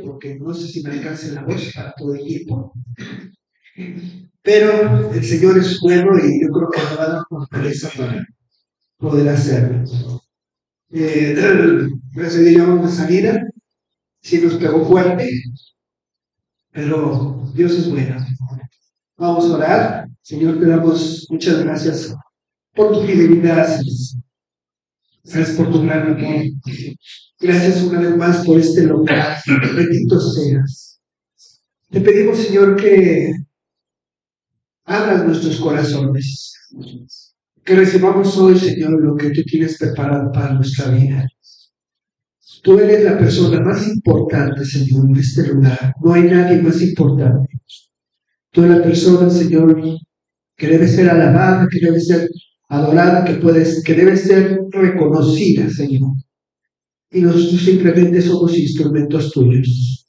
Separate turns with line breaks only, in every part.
Porque no sé si me alcance la voz para todo el tiempo. Pero el Señor es bueno y yo creo que nos va a dar fortaleza para poder hacerlo. Recibíamos de salida, sí nos pegó fuerte, pero Dios es bueno. Vamos a orar. Señor, te damos muchas gracias por tu fidelidad. Gracias por tu gran amor. Gracias una vez más por este local. Bendito seas. Te pedimos, Señor, que abras nuestros corazones. Que recibamos hoy, Señor, lo que tú tienes preparado para nuestra vida. Tú eres la persona más importante, Señor, en este lugar. No hay nadie más importante. Tú eres la persona, Señor, que debe ser alabada, que debe ser adorada, que debe ser reconocida, Señor. Y nosotros simplemente somos instrumentos tuyos.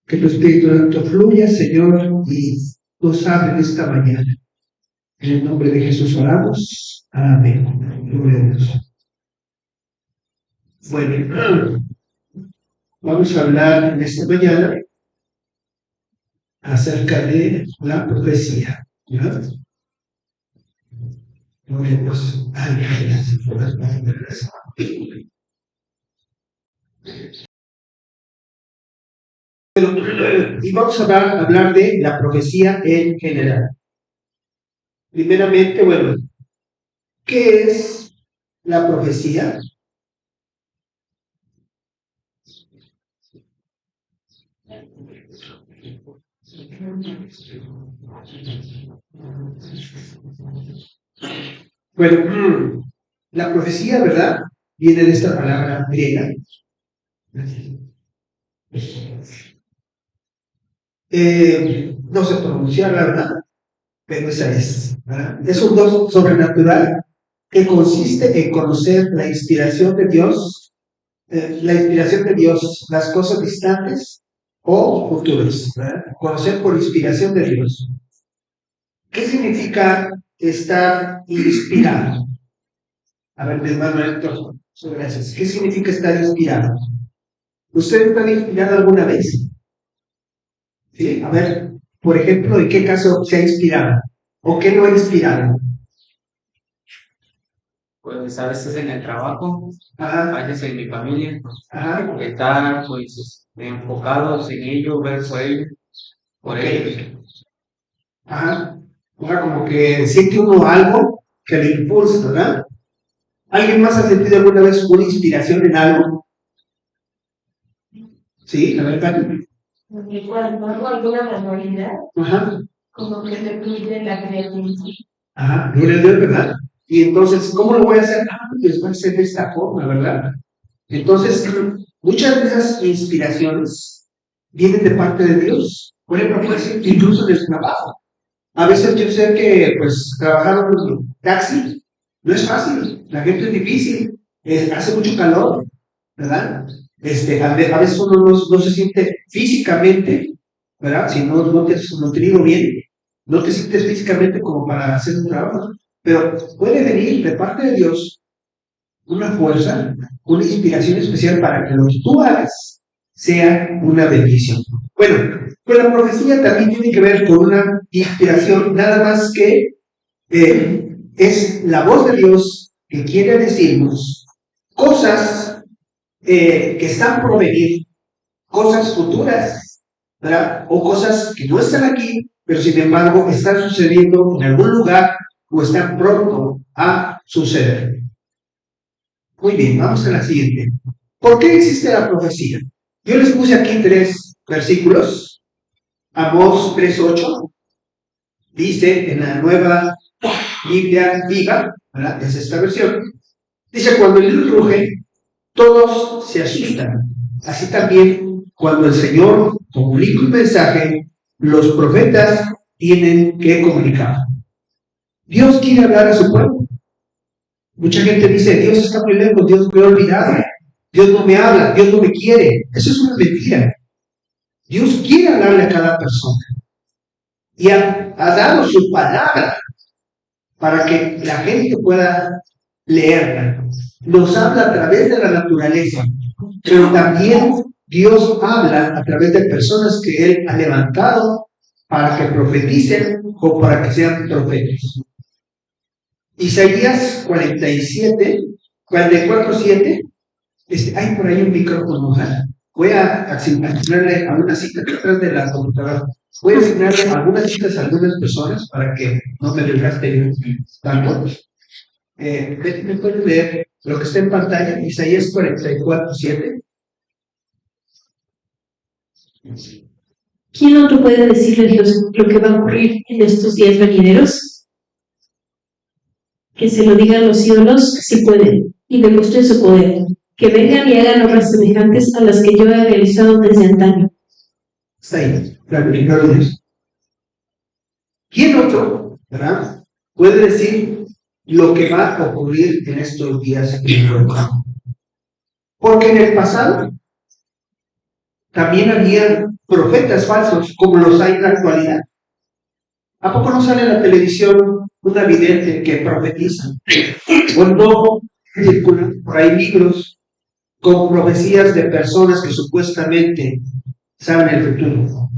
Que tu Espíritu Santo fluya, Señor, y nos hable esta mañana. En el nombre de Jesús oramos. Amén. Gloria a Dios. Bueno, vamos a hablar en esta mañana acerca de la profecía. ¿Ya? Gloria a Dios. Ay, gracias. Y vamos a hablar de la profecía en general. Primeramente, bueno, ¿qué es la profecía? Bueno, la profecía, ¿verdad? Viene de esta palabra griega. No sé pronunciar, la verdad, pero esa es, ¿verdad? Es un don sobrenatural que consiste en conocer la inspiración de Dios, las cosas distantes o futuras, ¿verdad? Conocer por inspiración de Dios. ¿Qué significa estar inspirado? A ver, mi hermano Héctor, gracias. ¿Qué significa estar inspirado? ¿Usted está inspirado alguna vez? ¿Sí? A ver, por ejemplo, ¿en qué caso se ha inspirado? ¿O qué no ha inspirado?
Pues a veces en el trabajo,
Ajá.
a veces en mi familia,
Ajá.
estar pues enfocados en ello, ver por ellos.
Ajá. O sea, como que siente uno algo que le impulsa, ¿verdad? ¿Alguien más ha sentido alguna vez una inspiración en algo? Sí, la verdad.
Cuando hago alguna manualidad,
Ajá.
como que me pide la creatividad.
Ajá, gloria a Dios, ¿verdad? Y entonces, ¿cómo lo voy a hacer? Pues voy a hacer de esta forma, ¿verdad? Entonces, muchas de esas inspiraciones vienen de parte de Dios. Por ejemplo, puede ser incluso del trabajo. A veces yo sé que, pues, trabajar en un taxi no es fácil. La gente es difícil. Hace mucho calor, ¿verdad? A veces uno no se siente físicamente, ¿verdad? Si no te has nutrido bien, no te sientes físicamente como para hacer un trabajo. Pero puede venir de parte de Dios una fuerza, una inspiración especial para que lo que tú hagas sea una bendición. Bueno, pues la profecía también tiene que ver con una inspiración, nada más que es la voz de Dios que quiere decirnos cosas que están por venir, cosas futuras, ¿verdad? O cosas que no están aquí, pero sin embargo están sucediendo en algún lugar o están pronto a suceder. Muy bien, vamos a la siguiente. ¿Por qué existe la profecía? Yo les puse aquí 3 versículos. Amós 3:8 dice en la nueva Biblia viva, ¿verdad? Es esta versión. Dice, cuando el león ruge, todos se asustan. Así también, cuando el Señor comunica un mensaje, los profetas tienen que comunicar. Dios quiere hablar a su pueblo. Mucha gente dice, Dios está muy lejos, Dios me ha olvidado, Dios no me habla, Dios no me quiere. Eso es una mentira. Dios quiere hablarle a cada persona. Y ha dado su palabra para que la gente pueda leerla. Nos habla a través de la naturaleza, pero también Dios habla a través de personas que Él ha levantado para que profeticen o para que sean profetas. Isaías 47, 44:7, hay por ahí un micrófono. Voy a asignarle algunas citas detrás de la computadora. Voy a asignarle algunas citas a algunas personas para que no me desgaste tanto. ¿Me pueden leer lo que está en pantalla? Isaías 44:7.
¿Quién otro puede decirle a Dios lo que va a ocurrir en estos días venideros? Que se lo digan los ídolos si pueden, y demuestren su poder. Que vengan y hagan obras semejantes a las que yo he realizado desde antaño.
Está ahí, claro. ¿Quién otro, verdad, puede decir lo que va a ocurrir en estos días? Porque en el pasado también había profetas falsos, como los hay en la actualidad. ¿A poco no sale en la televisión una vidente que profetiza? ¿O no circulan por ahí libros con profecías de personas que supuestamente saben el futuro?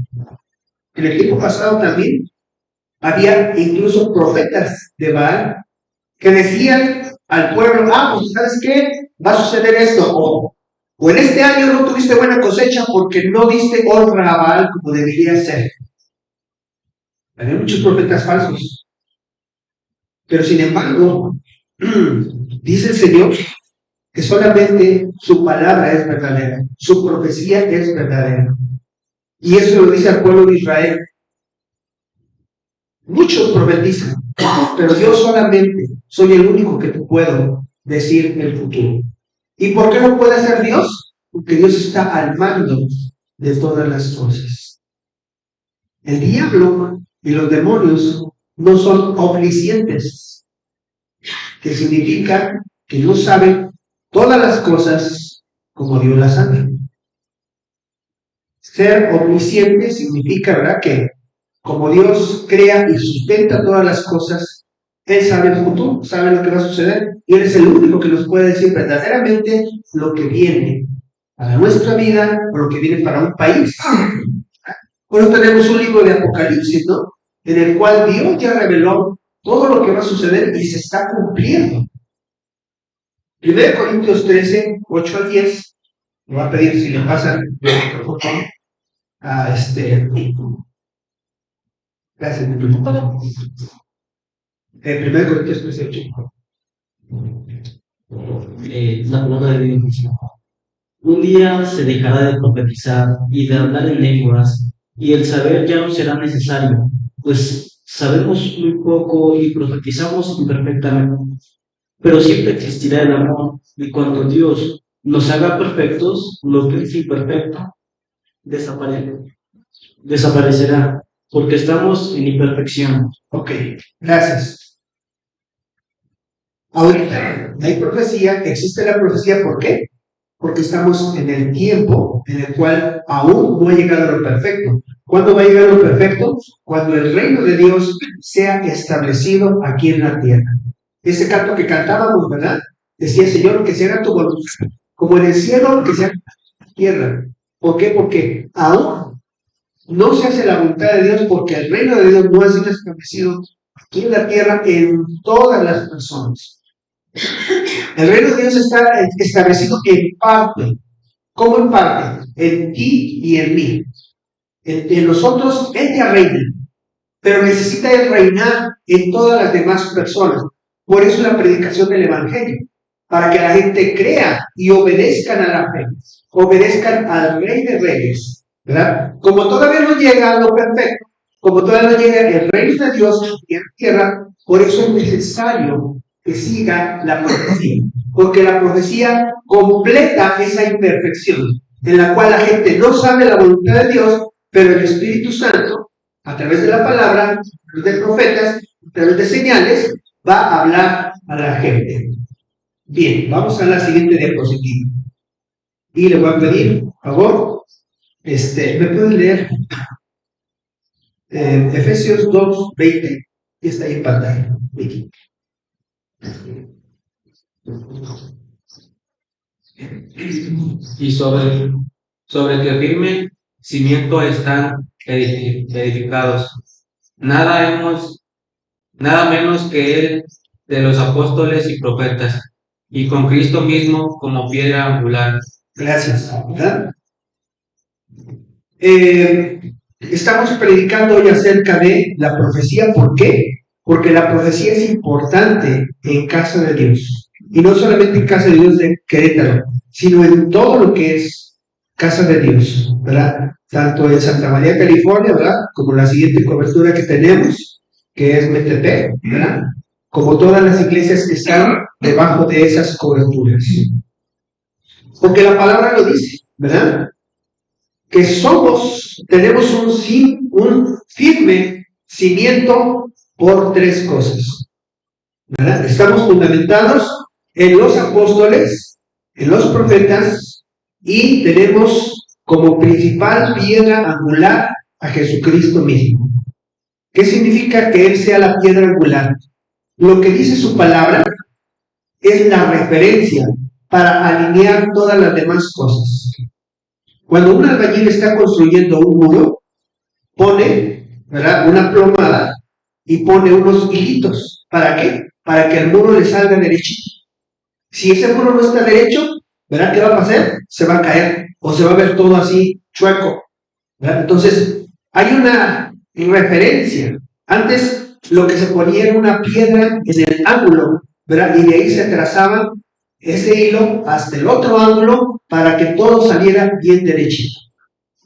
En el tiempo pasado también había incluso profetas de Baal que decían al pueblo: pues ¿sabes qué? Va a suceder esto, o en este año no tuviste buena cosecha porque no diste honra a Baal como debería ser. Había muchos profetas falsos, pero sin embargo dice el Señor que solamente su palabra es verdadera, su profecía es verdadera, y eso lo dice al pueblo de Israel. Muchos profetizan, pero yo solamente soy el único que te puedo decir el futuro. ¿Y por qué no puede ser Dios? Porque Dios está al mando de todas las cosas. El diablo y los demonios no son omniscientes, que significa que no saben todas las cosas como Dios las sabe. Ser omnisciente significa, ¿verdad?, que como Dios crea y sustenta todas las cosas, Él sabe el futuro, sabe lo que va a suceder, y Él es el único que nos puede decir verdaderamente lo que viene para nuestra vida o lo que viene para un país. Por eso tenemos un libro de Apocalipsis, ¿no?, en el cual Dios ya reveló todo lo que va a suceder y se está cumpliendo. 1 Corintios 13, 8-10, me va a pedir si le pasan el micrófono a gracias. 1 Corintios 13, 8.
La palabra de Dios dice: un día se dejará de profetizar y de hablar en lenguas, y el saber ya no será necesario, pues sabemos muy poco y profetizamos imperfectamente. Pero siempre existirá el amor, y cuando Dios nos haga perfectos, lo que es imperfecto desaparecerá, porque estamos en imperfección.
Ok, gracias. Ahorita hay profecía, existe la profecía, ¿por qué? Porque estamos en el tiempo en el cual aún no ha llegado lo perfecto. ¿Cuándo va a llegar lo perfecto? Cuando el reino de Dios sea establecido aquí en la tierra. Ese canto que cantábamos, ¿verdad? Decía: Señor, que se haga tu voluntad, como en el cielo, que se haga en la tierra. ¿Por qué? Porque aún no se hace la voluntad de Dios, porque el reino de Dios no ha sido establecido aquí en la tierra en todas las personas. El reino de Dios está establecido en parte. ¿Cómo en parte? En ti y en mí. En nosotros Él ya reina, pero necesita Él reinar en todas las demás personas. Por eso la predicación del Evangelio, para que la gente crea y obedezcan a la fe, obedezcan al Rey de Reyes, ¿verdad? Como todavía no llega a lo perfecto, como todavía no llega el reino de Dios en la tierra, por eso es necesario que siga la profecía, porque la profecía completa esa imperfección, en la cual la gente no sabe la voluntad de Dios, pero el Espíritu Santo, a través de la palabra, a través de profetas, a través de señales, va a hablar a la gente. Bien, vamos a la siguiente diapositiva. Y le voy a pedir, por favor, ¿me pueden leer? Efesios 2:20, y está ahí en pantalla.
Y sobre
sobre que firme cimiento están edificados. Nada menos que él de los apóstoles y profetas, y con Cristo mismo como piedra angular.
Gracias. ¿Verdad? Estamos predicando hoy acerca de la profecía. ¿Por qué? Porque la profecía es importante en casa de Dios. Y no solamente en casa de Dios de Querétaro, sino en todo lo que es casa de Dios, ¿verdad? Tanto en Santa María, California, ¿verdad? Como la siguiente cobertura que tenemos, que es Metepec, ¿verdad? Como todas las iglesias que están debajo de esas coberturas. Porque la palabra lo dice, ¿verdad? Que tenemos un firme cimiento por tres cosas, ¿verdad? Estamos fundamentados en los apóstoles, en los profetas, y tenemos como principal piedra angular a Jesucristo mismo. ¿Qué significa que Él sea la piedra angular? Lo que dice su palabra es la referencia para alinear todas las demás cosas. Cuando un albañil está construyendo un muro, pone, ¿verdad?, una plomada y pone unos hilitos. ¿Para qué? Para que el muro le salga derechito. Si ese muro no está derecho, ¿verdad?, ¿qué va a pasar? Se va a caer o se va a ver todo así chueco, ¿verdad? Entonces, hay una referencia. Antes lo que se ponía era una piedra en el ángulo, ¿verdad? Y de ahí se trazaba ese hilo hasta el otro ángulo para que todo saliera bien derechito.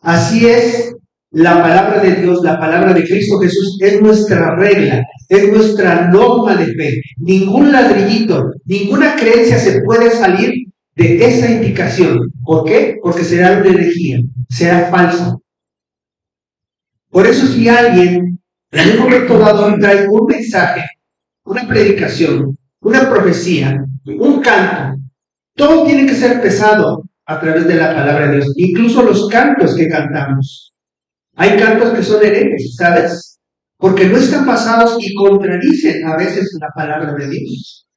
Así es la palabra de Dios, la palabra de Cristo Jesús, es nuestra regla, es nuestra norma de fe. Ningún ladrillito, ninguna creencia se puede salir de esa indicación. ¿Por qué? Porque será una herejía, será falso. Por eso si alguien en un momento dado trae un mensaje, una predicación, una profecía, un canto, todo tiene que ser pesado a través de la palabra de Dios, incluso los cantos que cantamos. Hay cantos que son herejes, ¿sabes? Porque no están basados y contradicen a veces la palabra de Dios.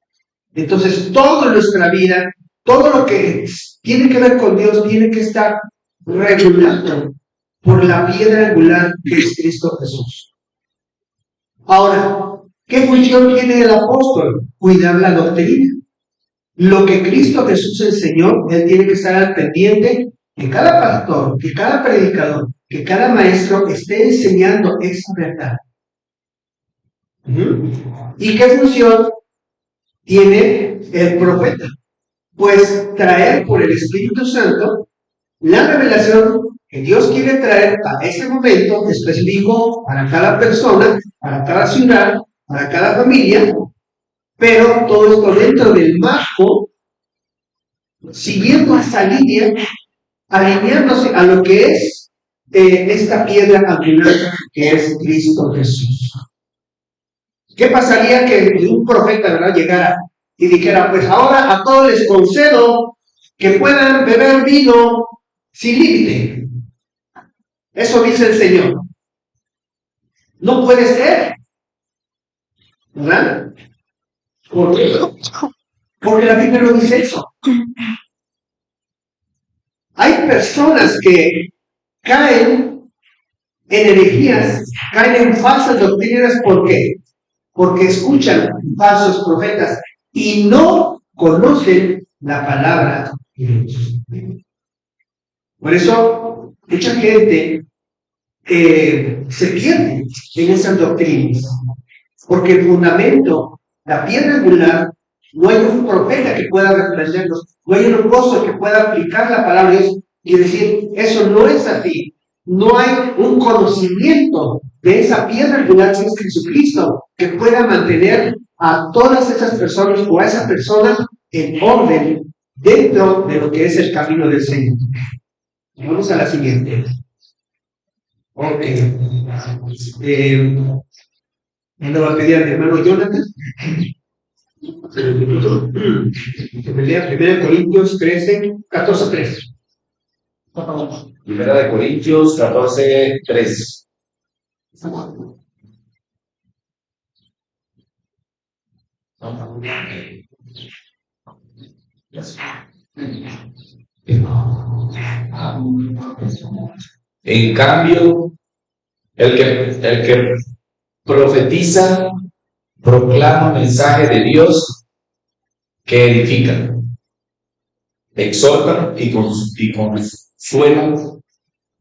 Entonces, todo en nuestra vida, todo lo que tiene que ver con Dios, tiene que estar regulado por la piedra angular que es Cristo Jesús. Ahora, ¿qué función tiene el apóstol? Cuidar la doctrina. Lo que Cristo Jesús enseñó, él tiene que estar al pendiente que cada pastor, que cada predicador, que cada maestro esté enseñando esa verdad. ¿Y qué función tiene el profeta? Pues traer por el Espíritu Santo la revelación que Dios quiere traer a ese momento específico para cada persona, para cada ciudad, para cada familia, pero todo esto dentro del marco, siguiendo esa línea, alineándose a lo que es esta piedra angular que es Cristo Jesús. ¿Qué pasaría que un profeta, ¿verdad?, llegara y dijera, pues ahora a todos les concedo que puedan beber vino sin límite? Eso dice el Señor. No puede ser, ¿verdad? ¿Por qué? Porque la Biblia no dice eso. Hay personas que caen en herejías, caen en falsas doctrinas. ¿Por qué? Porque escuchan falsos profetas y no conocen la palabra de Dios. Por eso, mucha gente se pierde en esas doctrinas, porque el fundamento, la piedra angular, no hay un profeta que pueda reprenderlos, no hay un apóstol que pueda aplicar la palabra de Dios y decir, eso no es así. No hay un conocimiento de esa piedra angular que es Jesucristo que pueda mantener a todas esas personas o a esa persona en orden dentro de lo que es el camino del Señor. Vamos a la siguiente. Ok. Me lo va a pedir a mi hermano Jonathan. Que me lea 1 Corintios 13, 14, 13.
Primera de Corintios 14, 3. En cambio, el que profetiza proclama mensaje de Dios que edifica, exhorta y consuela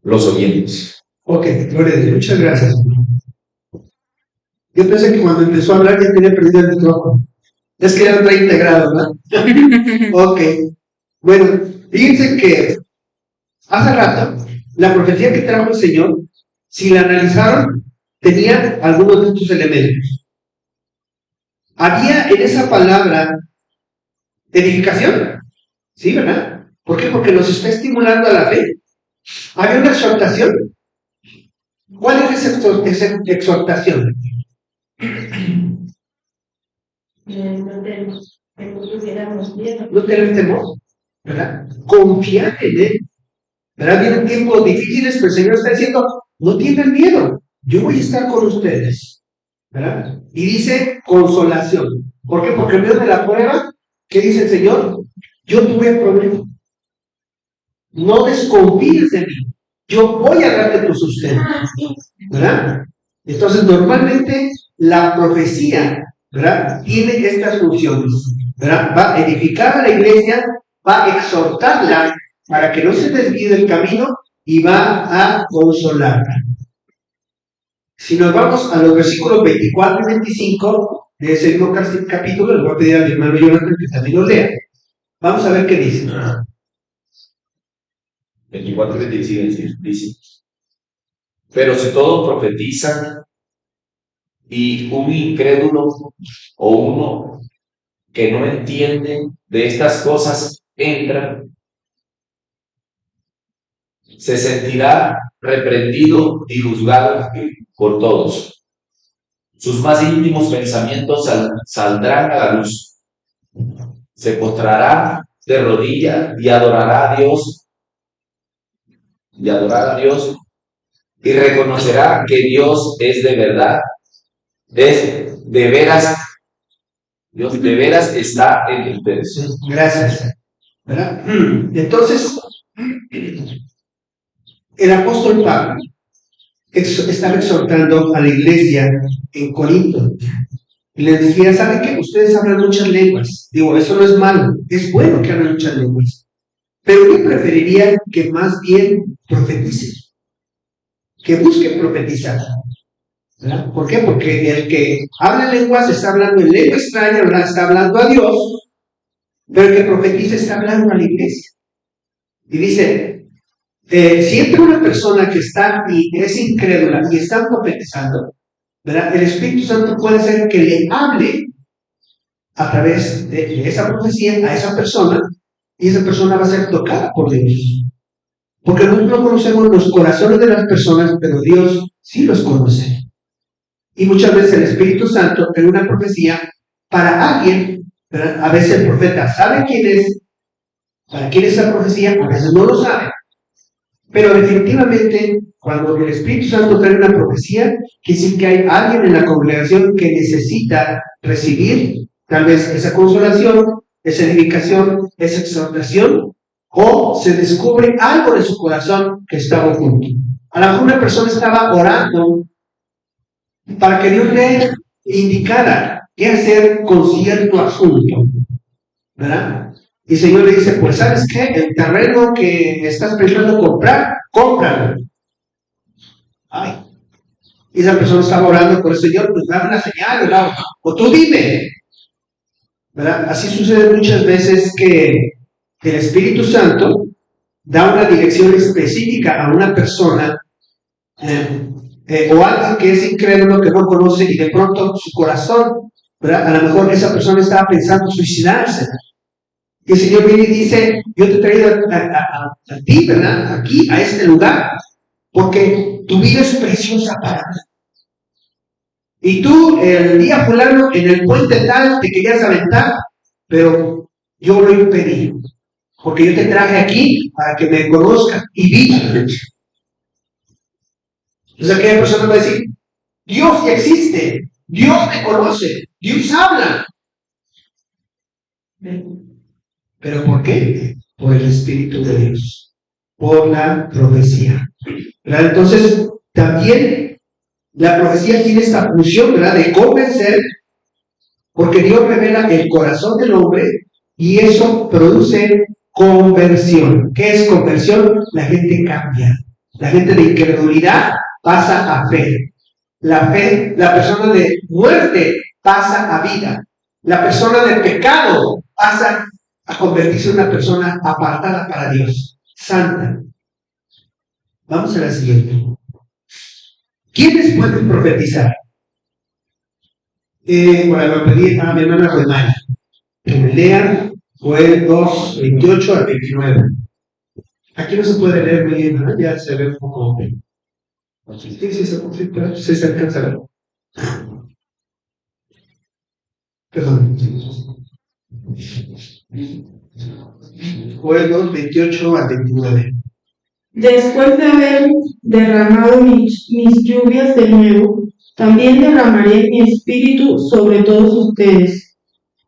los oyentes.
Ok, gloria a Dios, muchas gracias. Yo pensé que cuando empezó a hablar ya tenía perdido el micrófono. Es que eran 30 grados, ¿no? Ok. Bueno, fíjense que hace rato, la profecía que trajo el Señor, si la analizaron, tenía algunos de estos elementos. Había en esa palabra edificación, ¿sí, verdad? ¿Por qué? Porque nos está estimulando a la fe. Había una exhortación. ¿Cuál es esa exhortación?
No tuviéramos miedo.
No tener temor, ¿verdad? Confiar en Él, ¿verdad? Vienen tiempos difíciles, pero el Señor está diciendo, no tengan miedo, yo voy a estar con ustedes, ¿verdad? Y dice consolación. ¿Por qué? Porque en medio de la prueba, ¿qué dice el Señor? Yo tuve problema. No desconfíes de mí. Yo voy a darte tu sustento, ¿verdad? Entonces, normalmente la profecía, ¿verdad? Tiene estas funciones, ¿verdad? Va a edificar a la iglesia, va a exhortarla para que no se desvíe del camino y va a consolarla. Si nos vamos a los versículos 24 y 25 de ese mismo capítulo, le voy a pedir a mi hermano Jonathan que también lo lea. Vamos a ver qué dice.
24 y 25 dice: pero si todos profetizan y un incrédulo o uno que no entiende de estas cosas entra, se sentirá reprendido y juzgado por todos. Sus más íntimos pensamientos saldrán a la luz. Se postrará de rodillas y adorará a Dios. Y reconocerá que Dios es de verdad. Es de veras. Dios de veras está en ustedes.
Gracias. ¿Verdad? Entonces, el apóstol Pablo estaba exhortando a la iglesia en Corinto. Y les decía, ¿saben qué? Ustedes hablan muchas lenguas. Digo, eso no es malo, es bueno que hablen muchas lenguas. Pero yo preferiría que más bien profeticen, que busquen profetizar. ¿Verdad? ¿Por qué? Porque el que habla lenguas está hablando en lengua extraña, ¿verdad? Está hablando a Dios, pero el que profetiza está hablando a la iglesia. Y dice, si entra una persona que está y es incrédula y está profetizando, ¿verdad? El Espíritu Santo puede ser que le hable a través de esa profecía a esa persona, y esa persona va a ser tocada por Dios. Porque nosotros no conocemos los corazones de las personas, pero Dios sí los conoce. Y muchas veces el Espíritu Santo tiene una profecía para alguien, ¿verdad? A veces el profeta sabe quién es, para quién es esa profecía, a veces no lo sabe. Pero definitivamente, cuando el Espíritu Santo trae una profecía, quiere decir que hay alguien en la congregación que necesita recibir tal vez esa consolación, esa edificación, esa exhortación, o se descubre algo de su corazón que estaba oculto. A lo mejor una persona estaba orando para que Dios le indicara qué hacer con cierto asunto, ¿verdad? Y el Señor le dice, pues ¿sabes qué? El terreno que estás pensando comprar, cómpralo. Ay. Y esa persona estaba orando por el Señor, pues dame una señal, ¿verdad? O tú dime, ¿verdad? Así sucede muchas veces que el Espíritu Santo da una dirección específica a una persona o alguien que es incrédulo, que no conoce, y de pronto su corazón, ¿verdad? A lo mejor esa persona estaba pensando suicidarse. Y el Señor viene y dice, yo te he traído a ti, ¿verdad? Aquí, a este lugar, porque tu vida es preciosa para mí. Y tú, el día fulano, en el puente tal, te querías aventar, pero yo lo impedí, porque yo te traje aquí para que me conozcan y vivan. Entonces aquella persona va a decir, Dios ya existe, Dios me conoce, Dios habla. ¿Pero por qué? Por el Espíritu de Dios. por la profecía. ¿Verdad? Entonces, también la profecía tiene esta función, ¿verdad?, de convencer, porque Dios revela el corazón del hombre y eso produce conversión. ¿Qué es conversión? La gente cambia. La gente de incredulidad pasa a fe. La persona de muerte pasa a vida. La persona de pecado pasa a convertirse en una persona apartada para Dios, santa. Vamos a la siguiente. ¿Quiénes pueden profetizar? Bueno, lo pedí a mi hermana Romana que me lean Joel 2, 28 al 29. Aquí no se puede leer muy bien, ¿verdad? Ya se ve un poco. Sí, se alcanza a ver. Perdón. Joel 2, 28 al 29.
Después de haber derramado mis lluvias de nuevo, también derramaré mi espíritu sobre todos ustedes.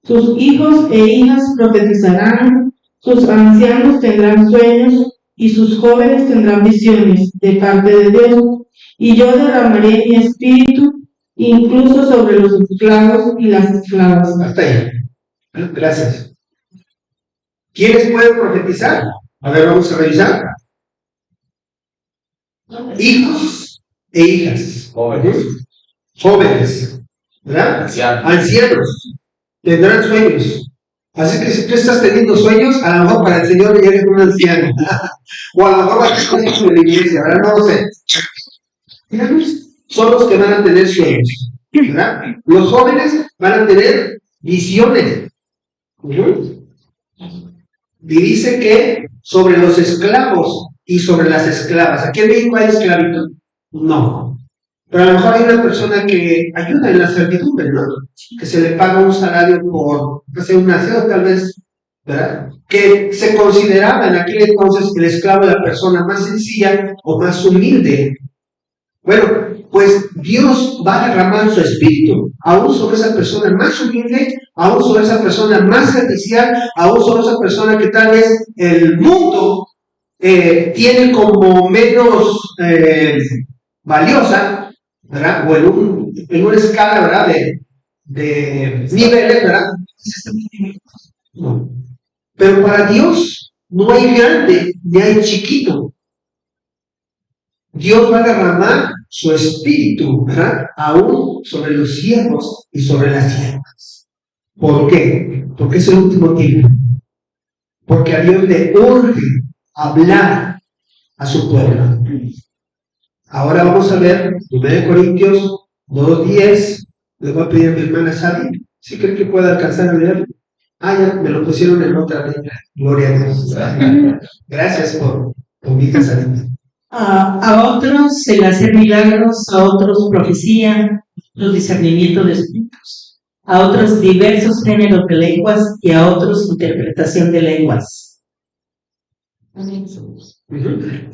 Sus hijos e hijas profetizarán, sus ancianos tendrán sueños y sus jóvenes tendrán visiones de parte de Dios. Y yo derramaré mi espíritu incluso sobre los esclavos y las esclavas.
Hasta ahí. Gracias. ¿Quiénes pueden profetizar? A ver, vamos a revisar. Hijos e hijas. Jóvenes. ¿Verdad? Ancianos. Tendrán sueños. Así que si tú estás teniendo sueños, a lo mejor para el Señor ya eres un anciano. O a lo mejor vas a estar en la iglesia, ¿verdad? No lo sé. Son los que van a tener sueños, ¿verdad? Los jóvenes van a tener visiones. Y dice que sobre los esclavos y sobre las esclavas. ¿Aquí en México hay esclavitud? No. Pero a lo mejor hay una persona que ayuda en la servidumbre, ¿no? Que se le paga un salario por hacer un aseo, tal vez, ¿verdad? Que se consideraba en aquel entonces el esclavo la persona más sencilla o más humilde. Bueno, pues Dios va a derramar su espíritu, aún sobre esa persona más humilde, aún sobre esa persona más servicial, aún sobre esa persona que tal vez el mundo tiene como menos valiosa, ¿verdad? O en una escala, ¿verdad? De niveles, ¿verdad? No. Pero para Dios no hay grande ni hay chiquito. Dios va a derramar su espíritu, ¿verdad?, aún sobre los siervos y sobre las siervas. ¿Por qué? Porque es el último tiempo. Porque a Dios le urge hablar a su pueblo. Ahora vamos a ver 1 Corintios 2:10. Le voy a pedir a mi hermana Sadi, si cree que pueda alcanzar a leer. Ya me lo pusieron en otra letra. Gloria a Dios. Gracias por mi Sadi.
A otros el hacer milagros, a otros profecía, los discernimientos de espíritus, a otros diversos géneros de lenguas y a otros interpretación de lenguas.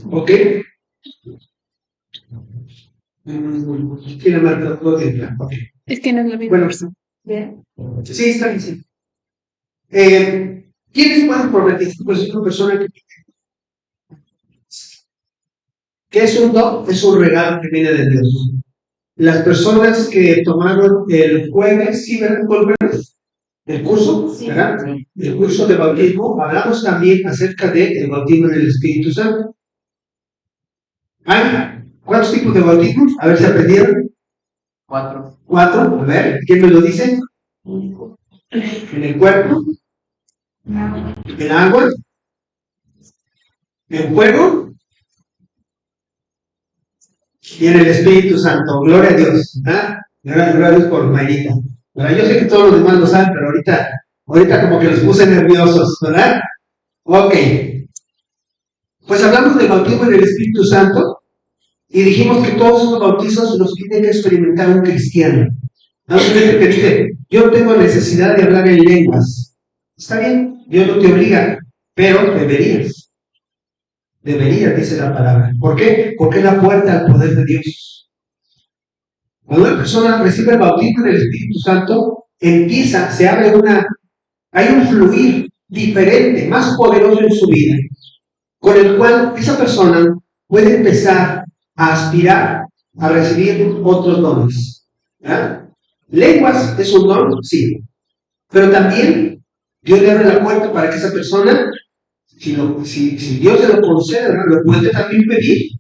Ok. ¿Quién marca todo de okay.
Es que no es lo mismo.
Bueno, sí, está bien. Sí. ¿Quiénes pueden profetizar? Pues es una persona que ¿qué es un don? Es un regalo que viene de Dios. Las personas que tomaron el jueves, ¿sí, verdad? El curso, ¿verdad? El curso de bautismo, hablamos también acerca del bautismo en el Espíritu Santo. ¿Hay cuántos tipos de bautismos? A ver si aprendieron. 4. A ver, ¿quién me lo dice? En el cuerpo, en agua, en fuego y en el Espíritu Santo. Gloria a Dios. Gloria a Dios por Mayrita. Yo sé que todos los demás lo saben, pero ahorita como que los puse nerviosos, ¿verdad? Ok. Pues hablamos del bautismo en el Espíritu Santo y dijimos que todos esos bautizos los tiene que experimentar un cristiano. Hay gente que dice, yo tengo necesidad de hablar en lenguas. Está bien, Dios no te obliga, pero deberías. Debería, dice la palabra. ¿Por qué? Porque es la puerta al poder de Dios. Cuando una persona recibe el bautismo en el Espíritu Santo, se abre hay un fluir diferente, más poderoso en su vida. con el cual esa persona puede empezar a aspirar a recibir otros dones. ¿Verdad? Lenguas es un don, sí, pero también Dios le abre la puerta para que esa persona, si Dios se lo concede, ¿verdad? Lo puede también pedir,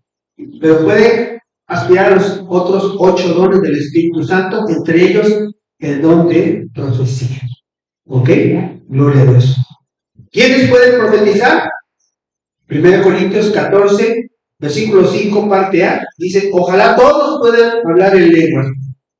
pero puede aspirar a los otros 8 dones del Espíritu Santo, entre ellos el don de profecía. ¿Ok? Gloria a Dios. ¿Quiénes pueden profetizar? 1 Corintios 14, versículo 5, parte A, dice: ojalá todos puedan hablar en lenguas,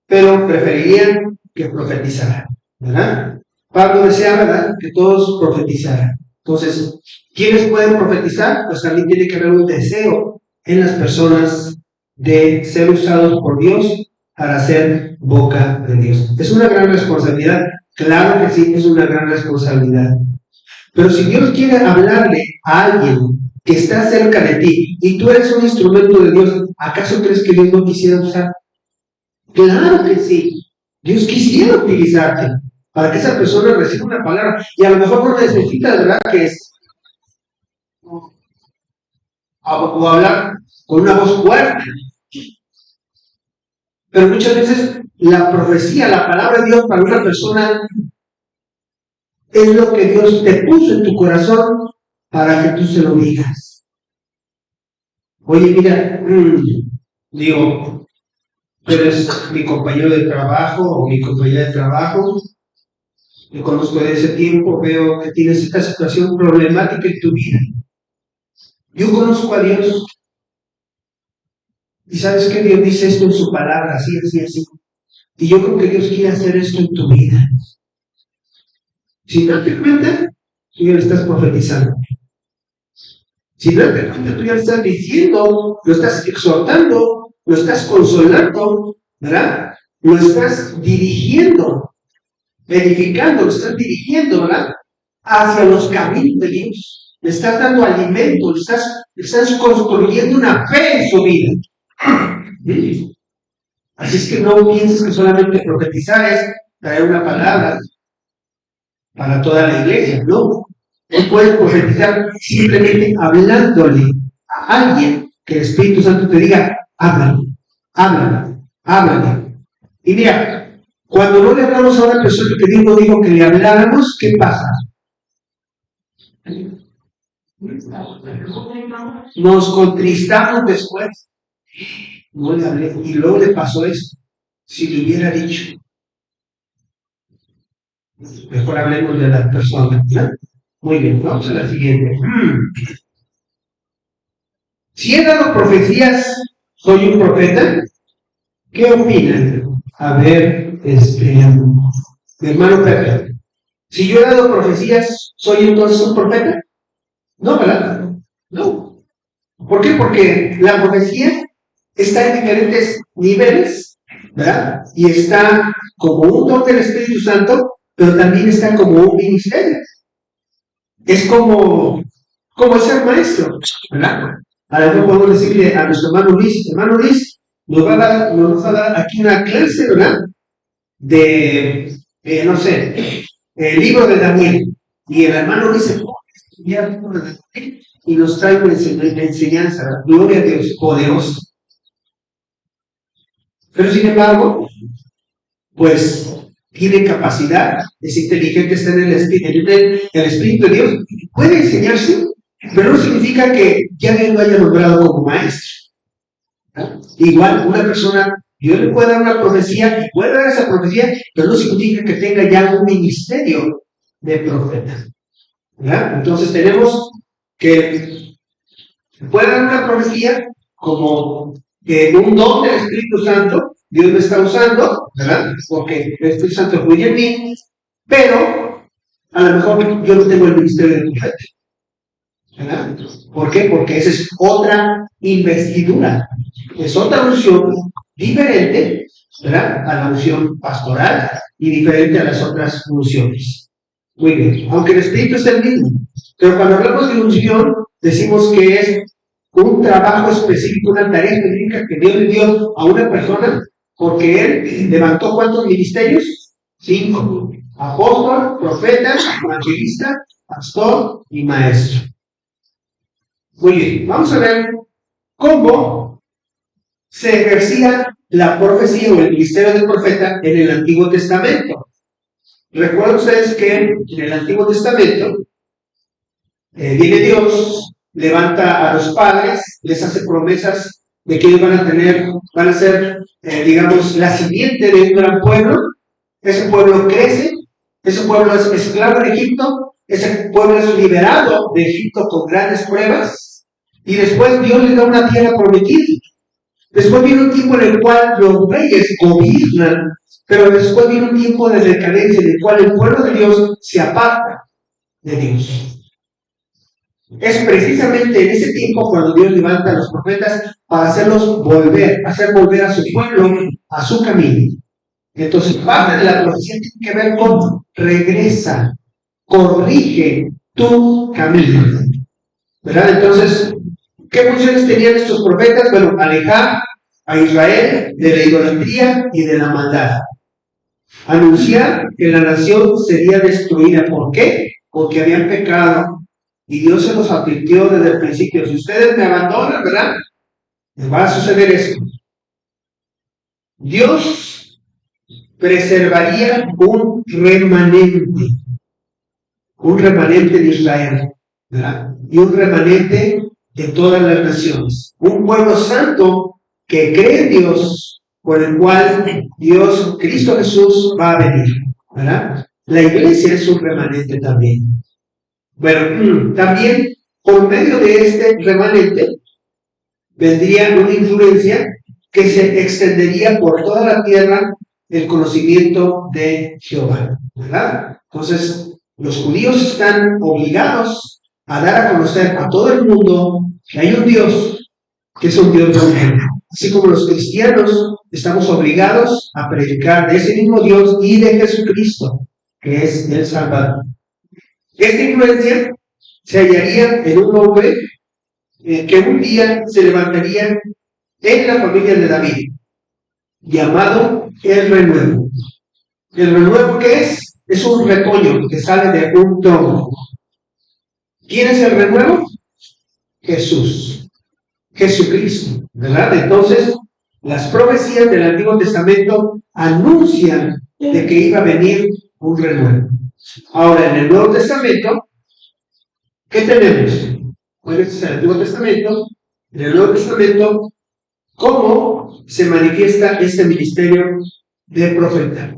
pero preferirían que profetizaran. ¿Verdad? Pablo desea, ¿verdad?, que todos profetizaran. Entonces, ¿quiénes pueden profetizar? Pues también tiene que haber un deseo en las personas de ser usados por Dios para ser boca de Dios. ¿Es una gran responsabilidad? Claro que sí, es una gran responsabilidad. Pero si Dios quiere hablarle a alguien que está cerca de ti y tú eres un instrumento de Dios, ¿acaso crees que Dios no quisiera usar? Claro que sí. Dios quisiera utilizarte para que esa persona reciba una palabra, y a lo mejor no necesita, ¿verdad?, que es o hablar con una voz fuerte. Pero muchas veces la profecía, la palabra de Dios para una persona es lo que Dios te puso en tu corazón para que tú se lo digas. Oye, mira, digo, tú eres mi compañero de trabajo o mi compañera de trabajo, te conozco de ese tiempo, veo que tienes esta situación problemática en tu vida. Yo conozco a Dios. Y sabes que Dios dice esto en su palabra, así, así, así. Y yo creo que Dios quiere hacer esto en tu vida. Si no te cuenta, tú ya le estás profetizando. Si no te cuenta, tú ya le estás diciendo, lo estás exhortando, lo estás consolando, ¿verdad? Lo estás dirigiendo, edificando, lo estás dirigiendo, ¿verdad?, hacia los caminos de Dios. Le estás dando alimento, le estás construyendo una fe en su vida. Así es que no pienses que solamente profetizar es traer una palabra para toda la iglesia, no. Él puede profetizar simplemente hablándole a alguien que el Espíritu Santo te diga: háblale, háblale, háblale. Y mira, cuando no le hablamos a una persona que Dios no dijo que le habláramos, ¿qué pasa? Nos contristamos después. No le hablé, y luego le pasó esto. Si le hubiera dicho, mejor hablemos de la persona, ¿no? Muy bien, vamos a la siguiente. Si he dado profecías, ¿soy un profeta? ¿Qué opinan? A ver, mi hermano Pepe, si yo he dado profecías, ¿soy entonces un profeta? No, ¿verdad? No. ¿Por qué? Porque la profecía está en diferentes niveles, ¿verdad? Y está como un don del Espíritu Santo, pero también está como un ministerio. Es como ser maestro, ¿verdad? A lo mejor podemos decirle a nuestro hermano Luis, nos va a dar aquí una clase, ¿verdad?, de, no sé, el libro de Daniel. Y el hermano Luis se pone a estudiar el libro de Daniel y nos trae una enseñanza, ¿verdad? Gloria a Dios, poderoso. Pero sin embargo, pues tiene capacidad, es inteligente, está en el Espíritu de Dios, puede enseñarse, pero no significa que ya Dios lo haya nombrado como maestro. ¿No? Igual, una persona, Dios le puede dar una profecía, y puede dar esa profecía, pero no significa que tenga ya un ministerio de profeta. ¿Verdad? Entonces tenemos que puede dar una profecía como un don del Espíritu Santo. Dios me está usando, ¿verdad?, porque el Espíritu Santo fluye en mí, pero a lo mejor yo no tengo el ministerio de profeta, ¿verdad? ¿Por qué? Porque esa es otra investidura, es otra unción diferente, ¿verdad?, a la unción pastoral y diferente a las otras unciones. Muy bien, aunque el Espíritu es el mismo, pero cuando hablamos de unción, decimos que es un trabajo específico, una tarea específica que Dios le dio a una persona, porque Él levantó ¿cuántos ministerios? 5. Apóstol, profeta, evangelista, pastor y maestro. Muy bien, vamos a ver cómo se ejercía la profecía o el ministerio del profeta en el Antiguo Testamento. Recuerden ustedes que en el Antiguo Testamento viene Dios, levanta a los padres, les hace promesas de que ellos van a ser, digamos, la simiente de un gran pueblo. Ese pueblo crece, ese pueblo es esclavo en Egipto, ese pueblo es liberado de Egipto con grandes pruebas, y después Dios les da una tierra prometida. Después viene un tiempo en el cual los reyes gobiernan, pero después viene un tiempo de decadencia en el cual el pueblo de Dios se aparta de Dios. Es precisamente en ese tiempo cuando Dios levanta a los profetas para hacer volver a su pueblo a su camino. Entonces, parte de la profecía tiene que ver con regresa, corrige tu camino. ¿Verdad? Entonces, ¿qué funciones tenían estos profetas? Bueno, alejar a Israel de la idolatría y de la maldad. Anunciar que la nación sería destruida. ¿Por qué? Porque habían pecado y Dios se los advirtió desde el principio. Si ustedes me abandonan, ¿verdad? Les va a suceder eso. Dios preservaría un remanente de Israel, ¿verdad? Y un remanente de todas las naciones. Un pueblo santo que cree en Dios, por el cual Dios, Cristo Jesús, va a venir, ¿verdad? La iglesia es un remanente también. Bueno, también por medio de este remanente vendría una influencia que se extendería por toda la tierra el conocimiento de Jehová, ¿verdad? Entonces, los judíos están obligados a dar a conocer a todo el mundo que hay un Dios, que es un Dios verdadero. Así como los cristianos estamos obligados a predicar de ese mismo Dios y de Jesucristo, que es el Salvador. Esta influencia se hallaría en un hombre que un día se levantaría en la familia de David, llamado el renuevo. ¿El renuevo qué es? Es un retoño que sale de un tronco. ¿Quién es el renuevo? Jesús, Jesucristo, ¿verdad? Entonces, las profecías del Antiguo Testamento anuncian de que iba a venir un renuevo. Ahora, en el Nuevo Testamento, ¿qué tenemos? Bueno, este es el Antiguo Testamento. En el Nuevo Testamento, ¿cómo se manifiesta este ministerio de profeta?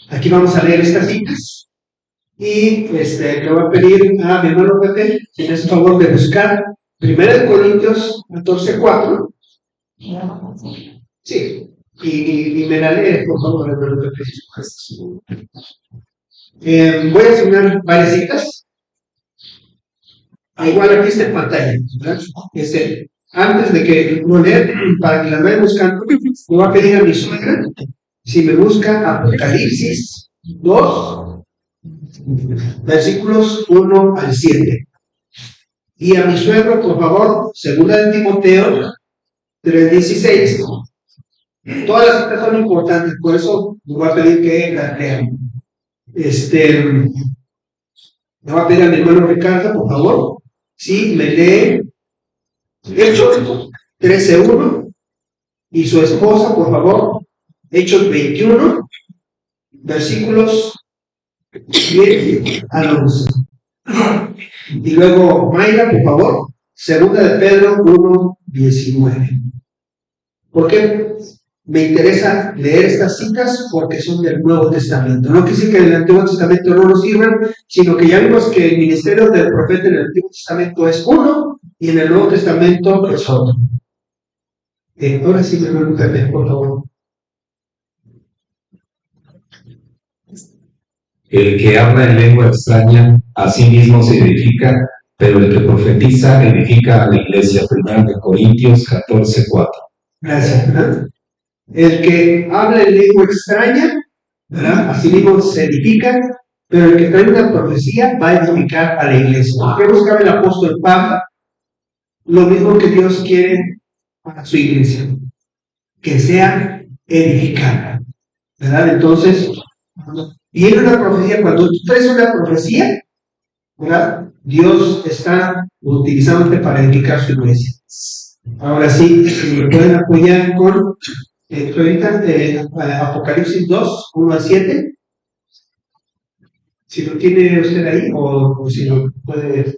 Aquí vamos a leer estas citas. Y le voy a pedir a mi hermano Pepe que me hace el favor de buscar 1 Corintios 14:4. Sí, y me la lee, por favor, hermano Pepe. Voy a asignar varias citas. Igual aquí está en pantalla, ¿verdad? Antes de que lo lea, para que la vayan buscando, le voy a pedir a mi suegra si me busca Apocalipsis 2, versículos 1 al 7. Y a mi suegro, por favor, 2 de Timoteo 3:16. Todas las citas son importantes, por eso me voy a pedir que las lean. Le voy a pedir a mi hermano Ricardo, por favor, si me lee Hechos 13:1 y su esposa, por favor, Hechos 21, versículos 10 al 11. Y luego, Mayra, por favor, 2 de Pedro 1:19. ¿Por qué me interesa leer estas citas? Porque son del Nuevo Testamento. No quiere decir que en el Antiguo Testamento no nos sirvan, sino que ya vimos que el ministerio del profeta en el Antiguo Testamento es uno y en el Nuevo Testamento es otro. Ahora sí, mi hermano Pepe, por favor.
El que habla en lengua extraña a sí mismo se edifica, pero el que profetiza edifica a la iglesia. 1 Corintios 14:4.
Gracias, ¿verdad? El que habla en lengua extraña, ¿verdad? Así mismo se edifica, pero el que trae una profecía va a edificar a la iglesia. ¿Qué buscaba el apóstol Pablo? Lo mismo que Dios quiere para su iglesia, que sea edificada, ¿verdad? Entonces, viene una profecía, cuando tú traes una profecía, ¿verdad? Dios está utilizándote para edificar su iglesia. Ahora sí, si me pueden apoyar con ahorita Apocalipsis 2, 1 al 7. Si lo tiene usted ahí, o si lo puede.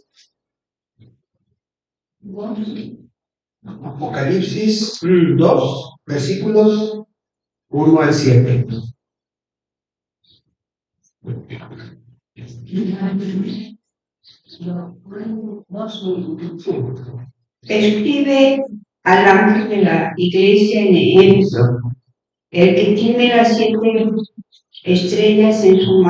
Apocalipsis 2, versículos 1 al 7.
Escribe al ángel de la iglesia en Éfeso, el que tiene las 7 estrellas en su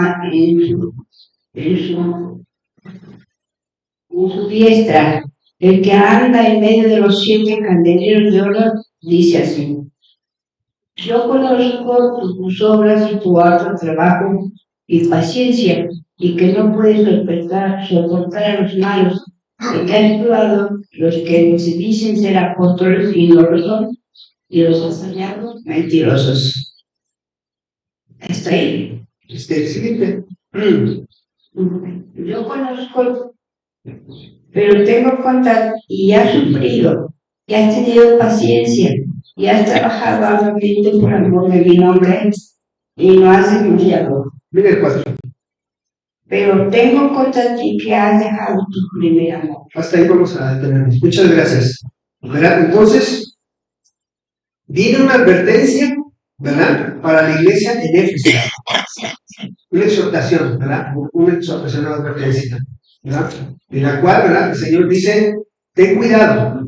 diestra, el que anda en medio de los 7 candeleros de oro, dice así: yo conozco tus obras y tu arduo trabajo y paciencia, y que no puedes soportar a los malos, y que has probado los que se dicen ser apóstoles y no lo son, y los has hallado mentirosos. Está ahí.
Siguiente.
Yo conozco, pero tengo contacto y has sufrido, y has tenido paciencia, y has trabajado arduamente por amor de mi nombre, y no has renunciado.
Mira el 4.
Pero tengo contra ti que has dejado tu primer amor.
Hasta ahí vamos a detenernos. Muchas gracias. ¿Verdad? Entonces, viene una advertencia, ¿verdad? Para la iglesia en Éfeso. Una exhortación, ¿verdad? Una exhortación, una advertencia, ¿verdad? En la cual, ¿verdad? El Señor dice: ten cuidado,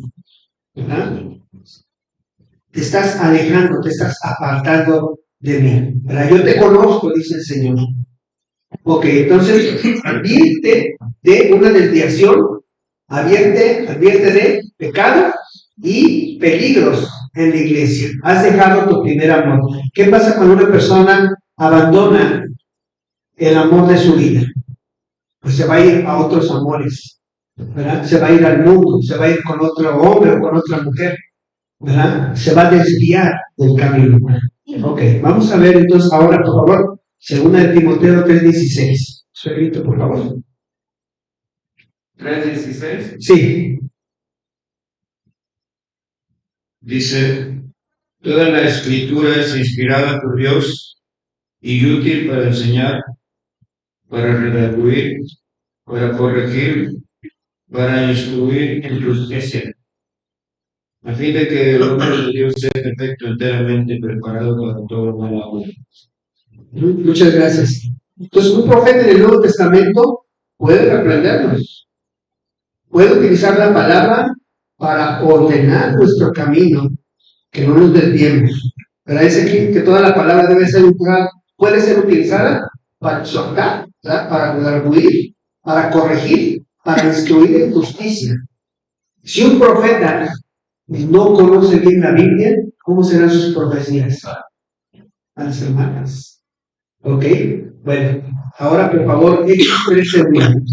¿verdad? Te estás alejando, te estás apartando de mí, ¿verdad? Yo te conozco, dice el Señor. Ok, entonces, advierte de una desviación, advierte de pecado y peligros en la iglesia. Has dejado tu primer amor. ¿Qué pasa cuando una persona abandona el amor de su vida? Pues se va a ir a otros amores, ¿verdad? Se va a ir al mundo, se va a ir con otro hombre o con otra mujer, ¿verdad? Se va a desviar del camino. Ok, vamos a ver entonces ahora, por favor, segunda de Timoteo 3:16. Suegrito, por favor.
3:16.
Sí.
Dice: toda la escritura es inspirada por Dios y útil para enseñar, para redarguir, para corregir, para instruir en justicia, a fin de que el hombre de Dios sea perfecto, enteramente preparado para todo buena obra.
Muchas gracias. Entonces, un profeta en el Nuevo Testamento puede reprendernos, puede utilizar la palabra para ordenar nuestro camino, que no nos desviemos. Pero dice aquí que toda la palabra debe ser puede ser utilizada para exhortar, ¿verdad? Para redarguir, para corregir, para instruir en justicia. Si un profeta no conoce bien la Biblia, ¿cómo serán sus profecías? A las hermanas. ¿Ok? Bueno, ahora por favor, Hechos 13:1.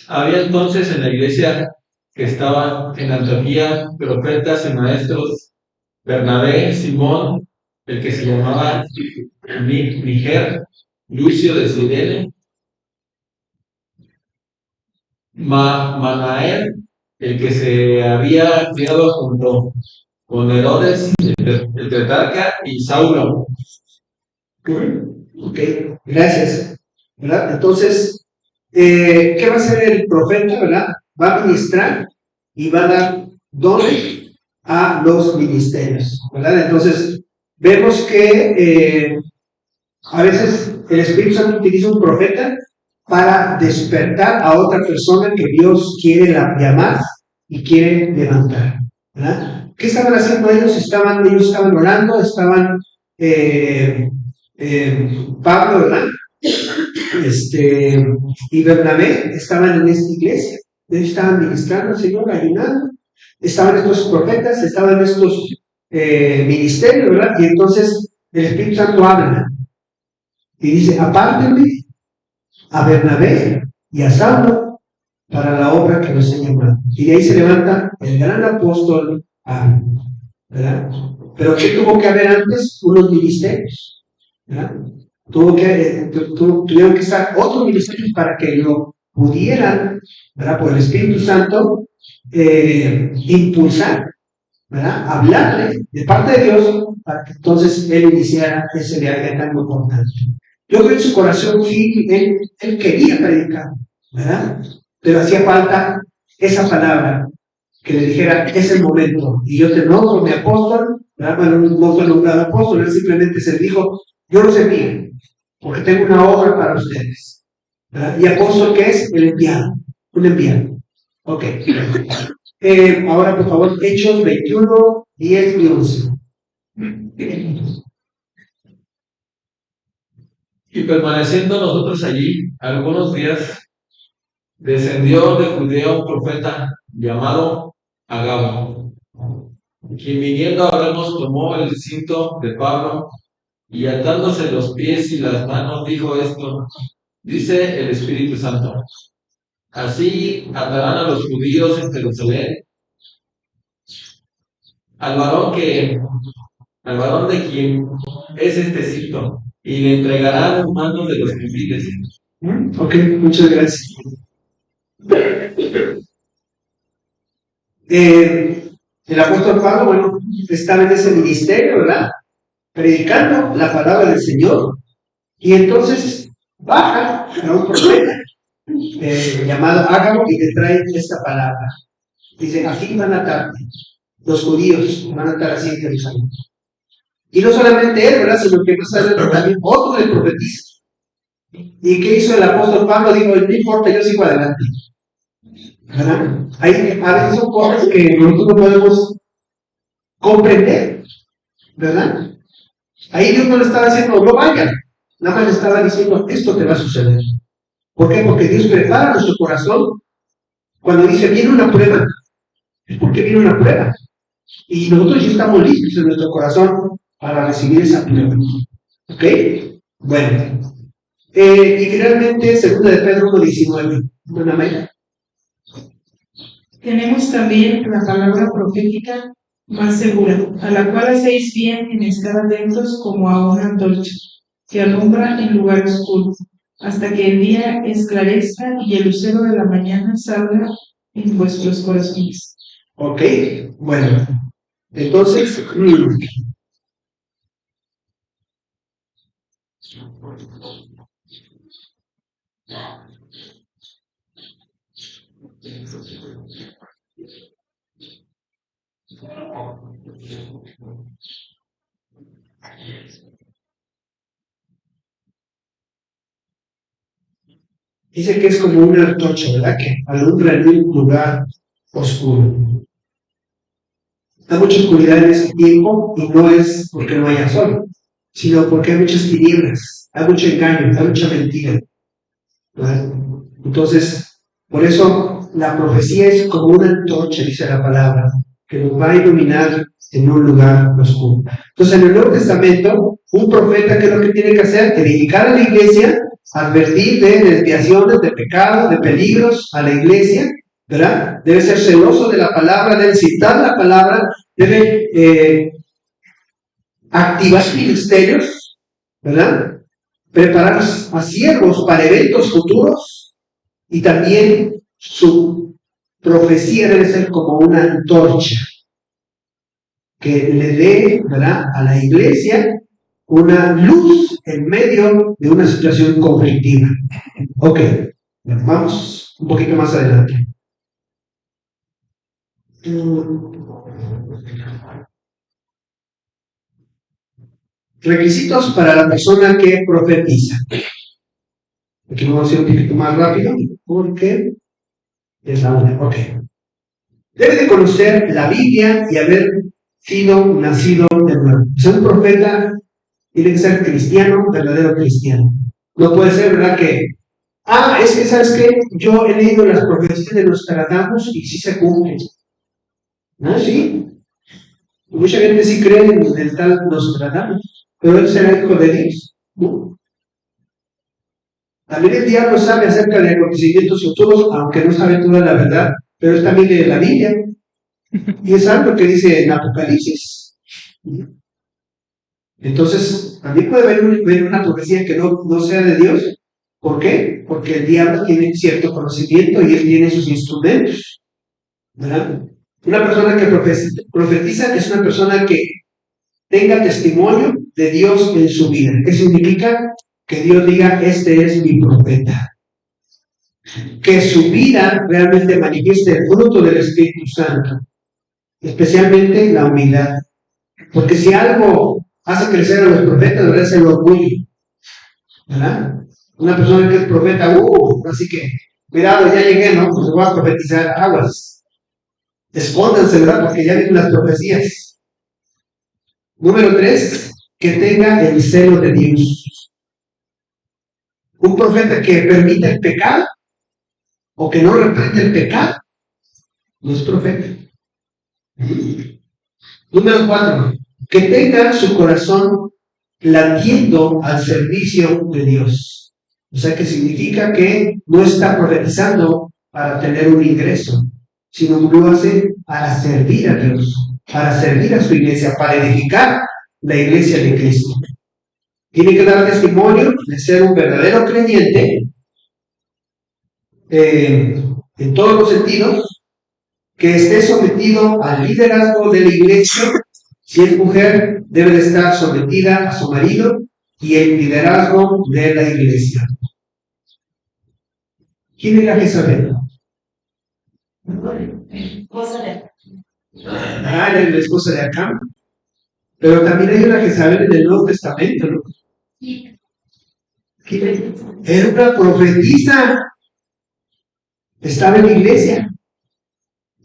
Había entonces en la iglesia que estaba en Antioquía profetas y maestros: Bernabé, Simón, el que se llamaba Niger, Lucio de Cirene, Manael, el que se había criado junto con Herodes, el tetrarca, y Saulo.
Ok, gracias. ¿Verdad? Entonces, ¿qué va a hacer el profeta? ¿Verdad? Va a ministrar y va a dar dones a los ministerios. ¿Verdad? Entonces, vemos que a veces el Espíritu Santo utiliza un profeta para despertar a otra persona que Dios quiere llamar y quiere levantar. ¿Verdad? ¿Qué estaban haciendo ellos? Ellos estaban orando, estaban Pablo, ¿verdad? Y Bernabé estaban en esta iglesia. Ellos estaban ministrando al Señor, ayunando. Estaban estos profetas, estaban estos ministerios, ¿verdad? Y entonces el Espíritu Santo habla y dice: apártenme a Bernabé y a Saulo para la obra que nos he llamado. Y de ahí se levanta el gran apóstol Pablo, ¿verdad? Pero ¿qué tuvo que haber antes? Unos ministerios, ¿verdad? Tuvieron que estar otros ministerios para que lo pudieran, ¿verdad? Por el Espíritu Santo, impulsar, ¿verdad? Hablarle de parte de Dios para que entonces él iniciara ese viaje tan importante. Yo creo que en su corazón sí, él quería predicar, ¿verdad? Pero hacía falta esa palabra que le dijera, es el momento, y yo te nombro mi apóstol, ¿verdad? Bueno, no fue nombrado apóstol, él simplemente se dijo, yo los envío, porque tengo una obra para ustedes, ¿verdad? Y apóstol, ¿qué es? El enviado, un enviado. Ok. Ahora, por favor, Hechos 21, 10 y 11.
Y permaneciendo nosotros allí algunos días, descendió de Judea un profeta llamado Agabo, quien viniendo a vernos tomó el cinto de Pablo y atándose los pies y las manos dijo esto, dice el Espíritu Santo, así atarán a los judíos en Jerusalén al varón de quien es este cinto, y le entregarán en manos de los gentiles.
Ok, muchas gracias. El apóstol Pablo, bueno, estaba en ese ministerio, ¿verdad? Predicando la palabra del Señor. Y entonces baja a un profeta llamado Ágabo y le trae esta palabra. Dice, así van a atar, los judíos van a atar así en Jerusalén. Y no solamente él, ¿verdad? Sino que más adelante también otro le profetiza. ¿Y qué hizo el apóstol Pablo? Dijo, no importa, yo sigo adelante. ¿Verdad? Hay, a veces son cosas que nosotros no podemos comprender, ¿verdad? Ahí Dios no le estaba diciendo, no vayan, nada más le estaba diciendo, esto te va a suceder. ¿Por qué? Porque Dios prepara nuestro corazón. Cuando dice, viene una prueba, es porque viene una prueba. Y nosotros ya estamos listos en nuestro corazón para recibir esa prueba. ¿Ok? Bueno. Y finalmente, 2 de Pedro 1:19. ¿Una meta?
Tenemos también la palabra profética más segura, a la cual hacéis bien en estar atentos como a una antorcha, que alumbra en lugar oscuro, hasta que el día esclarezca y el lucero de la mañana salga en vuestros corazones.
Ok, bueno. Entonces, dice que es como una antorcha, ¿verdad? Que alumbra en un lugar oscuro. Hay mucha oscuridad en ese tiempo y no es porque no haya sol, sino porque hay muchas tinieblas, hay mucho engaño, hay mucha mentira, ¿verdad? Entonces, por eso la profecía es como una antorcha, dice la palabra, que nos va a iluminar en un lugar oscuro. Entonces, en el Nuevo Testamento, un profeta, ¿qué es lo que tiene que hacer? Edificar a la iglesia, advertir de desviaciones, de pecados, de peligros a la iglesia, ¿verdad? Debe ser celoso de la palabra, debe citar la palabra, debe activar ministerios, ¿verdad? Preparar a siervos para eventos futuros, y también su profecía debe ser como una antorcha que le dé, ¿verdad?, a la iglesia una luz en medio de una situación conflictiva. Ok, vamos un poquito más adelante. Requisitos para la persona que profetiza. Aquí vamos a ir un poquito más rápido porque es la una. Ok. Debe de conocer la Biblia y haber sido nacido de nuevo. Ser un profeta tiene que ser cristiano, verdadero cristiano. No puede ser, ¿verdad? Que, es que, ¿sabes qué? Yo he leído las profecías de Nostradamus y sí se cumplen. ¿No? Sí. Mucha gente sí cree en el tal Nostradamus, pero él será hijo de Dios, ¿no? También el diablo sabe acerca de acontecimientos futuros, aunque no sabe toda la verdad, pero él también lee la Biblia. Y es algo que dice en Apocalipsis. Entonces, también puede haber una profecía que no sea de Dios. ¿Por qué? Porque el diablo tiene cierto conocimiento y él tiene sus instrumentos, ¿verdad? Una persona que profetiza es una persona que tenga testimonio de Dios en su vida. ¿Qué significa? Que Dios diga, este es mi profeta. Que su vida realmente manifieste el fruto del Espíritu Santo, especialmente la humildad. Porque si algo hace crecer a los profetas, debería ser el orgullo, ¿verdad? Una persona que es profeta, así que, cuidado, ya llegué, ¿no? Pues voy a profetizar, aguas. Escóndanse, ¿verdad? Porque ya vienen las profecías. Número 3, que tenga el celo de Dios. Un profeta que permita el pecado o que no reprende el pecado no es profeta. Número 4, que tenga su corazón latiendo al servicio de Dios. O sea, que significa que no está profetizando para tener un ingreso, sino que lo hace para servir a Dios, para servir a su iglesia, para edificar la iglesia de Cristo. Tiene que dar testimonio de ser un verdadero creyente en todos los sentidos, que esté sometido al liderazgo de la iglesia. Si es mujer, debe de estar sometida a su marido y el liderazgo de la iglesia. ¿Quién era Jezabel? Era la esposa de Acán. Pero también hay una Jezabel en el Nuevo Testamento, ¿no? Era una profetisa. Estaba en la iglesia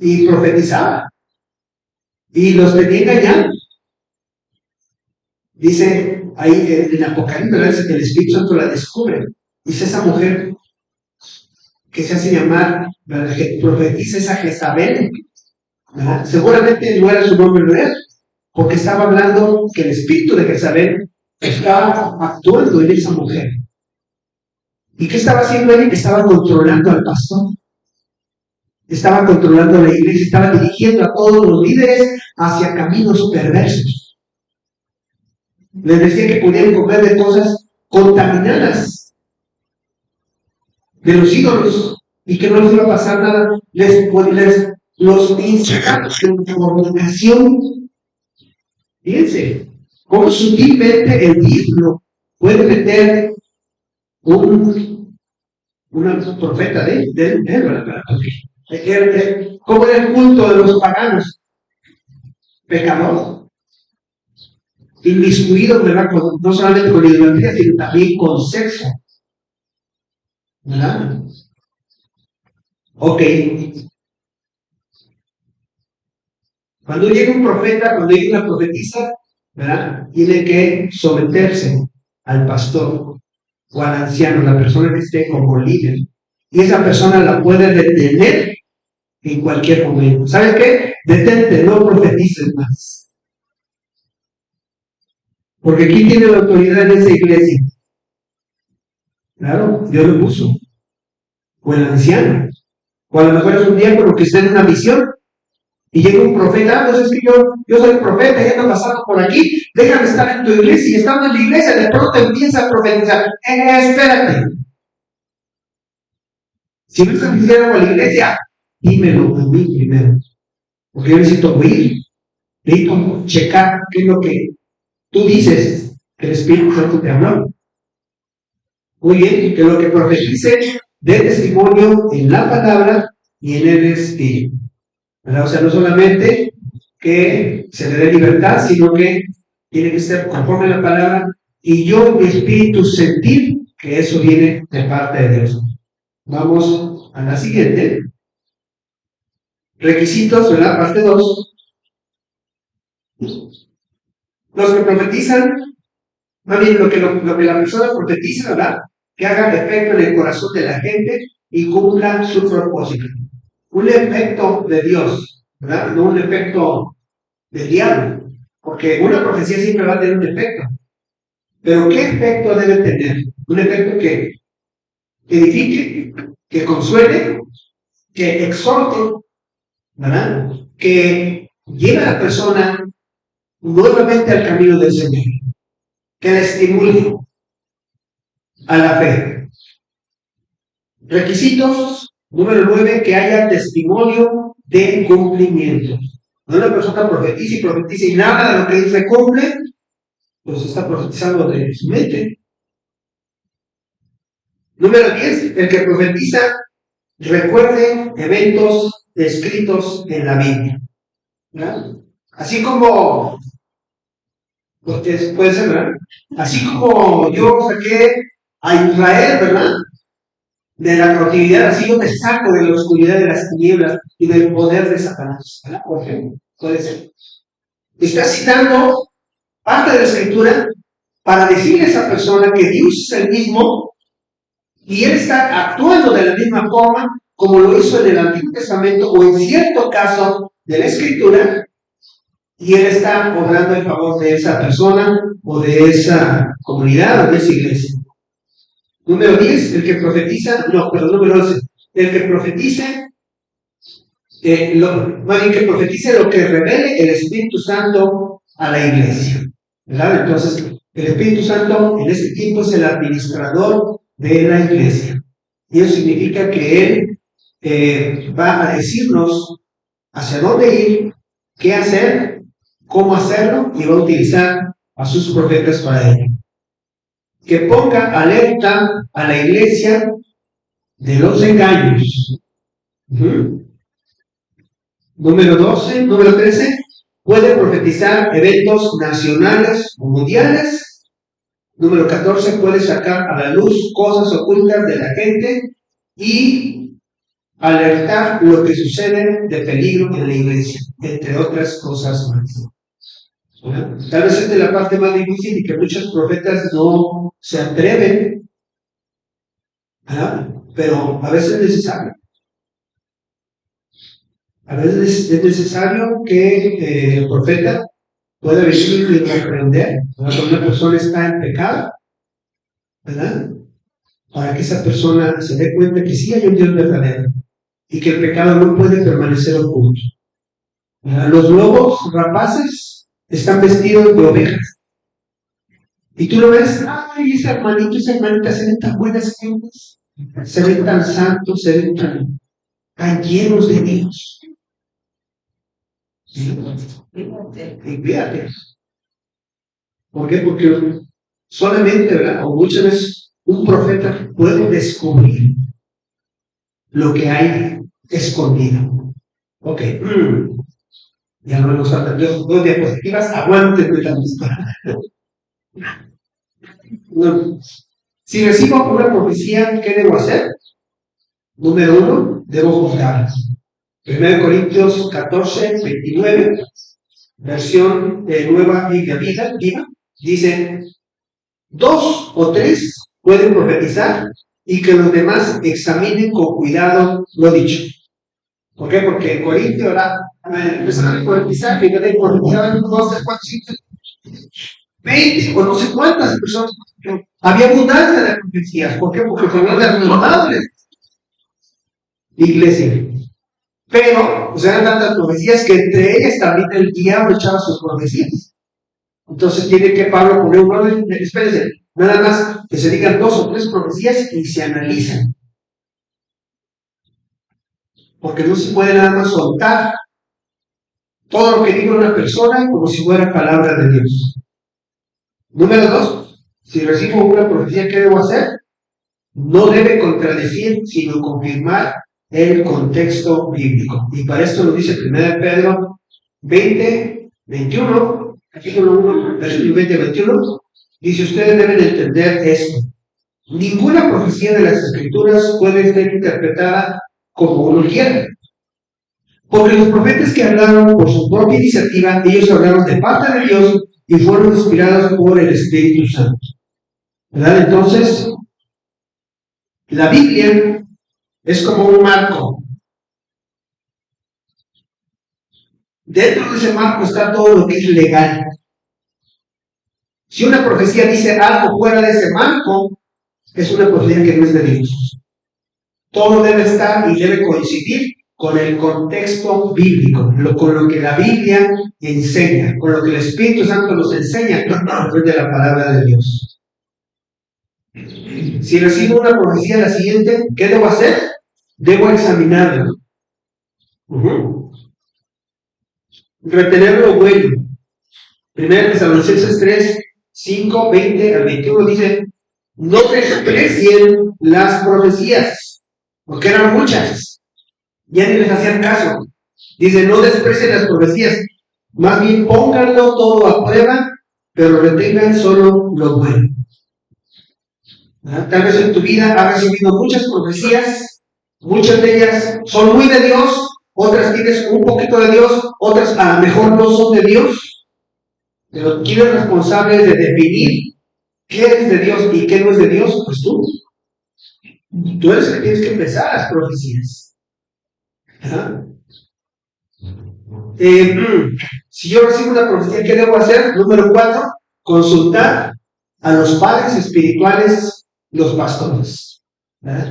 y profetizaba. Y los tenía engañados. Dice ahí en Apocalipsis, el Espíritu Santo la descubre. Dice esa mujer que se hace llamar, que profetiza, esa Jezabel, ¿verdad? Seguramente no era su nombre real, porque estaba hablando que el espíritu de Jezabel estaba actuando en esa mujer. ¿Y qué estaba haciendo ella? Estaba controlando al pastor, estaba controlando la iglesia, estaba dirigiendo a todos los líderes hacia caminos perversos. Les decía que podían comer de cosas contaminadas de los ídolos y que no les iba a pasar nada. Los incitaba en fornicación. Fíjense cómo sutilmente el diablo puede meter una profeta de él, ¿verdad? ¿Cómo era el culto de los paganos? Pecador, inmiscuido, ¿verdad? No solamente con idolatría, sino también con sexo, ¿verdad? Ok. Cuando llega un profeta, cuando llega una profetisa, ¿verdad? Tiene que someterse al pastor o al anciano, la persona que esté como líder. Y esa persona la puede detener en cualquier momento. ¿Sabes qué? Detente, no profetices más. Porque ¿quién tiene la autoridad en esa iglesia? Claro, Dios lo puso. O el anciano. O a lo mejor es un diácono que está en una misión. Y llega un profeta, pues es que yo soy profeta, ya ando pasando por aquí, déjame estar en tu iglesia, y estando en la iglesia, de pronto empieza a profetizar. Espérate. Si no estás diciendo a la iglesia, dímelo a mí primero. Porque yo necesito oír, necesito checar qué es lo que tú dices que el Espíritu Santo te habló. Muy bien, que lo que profetice dé testimonio en la palabra y en el Espíritu. ¿Verdad? O sea, no solamente que se le dé libertad, sino que tiene que ser conforme a la palabra y yo en mi espíritu sentir que eso viene de parte de Dios. Vamos a la siguiente. Requisitos, ¿verdad? Parte 2. Los que profetizan, más bien lo que la persona profetiza, ¿verdad? Que haga efecto en el corazón de la gente y cumpla su propósito. Un efecto de Dios, ¿verdad? No un efecto del diablo, porque una profecía siempre va a tener un efecto. Pero ¿qué efecto debe tener? Un efecto que edifique, que consuele, que exhorte, ¿verdad? Que lleve a la persona nuevamente al camino del Señor. que la estimule a la fe. Requisitos, número 9, que haya testimonio de cumplimiento. Cuando una persona profetiza y nada de lo que dice cumple, pues está profetizando de su mente. Número 10, el que profetiza recuerde eventos descritos en la Biblia. ¿Verdad? Así como, pues, puede ser, ¿verdad? Así como yo saqué a Israel, ¿verdad? De la cautividad, así yo te saco de la oscuridad de las tinieblas y del poder de Satanás. ¿Verdad? Por ejemplo, puede ser. Está citando parte de la Escritura para decirle a esa persona que Dios es el mismo y Él está actuando de la misma forma como lo hizo en el Antiguo Testamento o en cierto caso de la Escritura, y Él está obrando en favor de esa persona o de esa comunidad o de esa iglesia. Número 10, el que profetiza, número 11, el que profetice, que profetice lo que revele el Espíritu Santo a la iglesia. ¿Verdad? Entonces, el Espíritu Santo en este tiempo es el administrador de la iglesia. Y eso significa que Él va a decirnos hacia dónde ir, qué hacer, cómo hacerlo, y va a utilizar a sus profetas para ello. Que ponga alerta a la iglesia de los engaños. Número 13, puede profetizar eventos nacionales o mundiales. Número 14, puede sacar a la luz cosas ocultas de la gente y alertar lo que sucede de peligro en la iglesia, entre otras cosas más. Tal vez esta es la parte más difícil y que muchos profetas no se atreven, ¿verdad? Pero a veces es necesario. A veces es necesario que el profeta pueda venir y reprender cuando una persona está en pecado, ¿verdad? Para que esa persona se dé cuenta que sí hay un Dios verdadero y que el pecado no puede permanecer oculto. Los lobos rapaces están vestidos de ovejas. Y tú lo ves, ay, ese hermanito, esa hermanita se ven tan buenas gentes, se ven tan santos, se ven tan llenos de Dios. Y fíjate. ¿Por qué? Porque solamente, ¿verdad? O muchas veces un profeta puede descubrir lo que hay escondido. Ok. Ya no nos faltan dos diapositivas, aguántenme la misma. No. Si recibo una profecía, ¿qué debo hacer? Número 1, debo juzgar. 1 Corintios 14, 29, versión de Nueva Biblia Viva, dice: 2 o 3 pueden profetizar y que los demás examinen con cuidado lo dicho. ¿Por qué? Porque en Corintio empezaron a profetizar, que profetizaban 2, 3, 4, 5, 20 o no sé cuántas personas. Había abundancia de profecías. ¿Por qué? Porque tenían derrotables iglesia. Pero, pues eran tantas profecías que entre ellas también el diablo echaba sus profecías. Entonces tiene que Pablo poner un orden. Espérense, nada más que se digan 2 o 3 profecías y se analizan. Porque no se puede nada más soltar todo lo que diga una persona como si fuera palabra de Dios. Número 2, si recibo una profecía, ¿qué debo hacer? No debe contradecir, sino confirmar el contexto bíblico. Y para esto lo dice 1 Pedro 20, 21, capítulo 1, versículo 20, 21, dice: ustedes deben entender esto. Ninguna profecía de las Escrituras puede ser interpretada como uno quiera. Porque los profetas que hablaron por su propia iniciativa, ellos hablaron de parte de Dios y fueron inspirados por el Espíritu Santo. ¿Verdad? Entonces, la Biblia es como un marco. Dentro de ese marco está todo lo que es legal. Si una profecía dice algo fuera de ese marco, es una profecía que no es de Dios. Todo debe estar y debe coincidir con el contexto bíblico, con lo que la Biblia enseña, con lo que el Espíritu Santo nos enseña a través de la palabra de Dios. Si recibo una profecía la siguiente, ¿qué debo hacer? Debo examinarla. Retener lo bueno. 1 Tesalonicenses 3, 5, 20 al 21 dice: no desprecien las profecías, porque eran muchas, ya ni les hacían caso. Dice: no desprecien las profecías, más bien pónganlo todo a prueba, pero retengan solo lo bueno. Tal vez en tu vida has recibido muchas profecías, muchas de ellas son muy de Dios, otras tienes un poquito de Dios, otras a lo mejor no son de Dios, pero ¿quién es responsable de definir qué es de Dios y qué no es de Dios? Pues tú. Tú eres el que tienes que empezar las profecías. Si yo recibo una profecía, ¿qué debo hacer? Número 4, consultar a los padres espirituales, los pastores.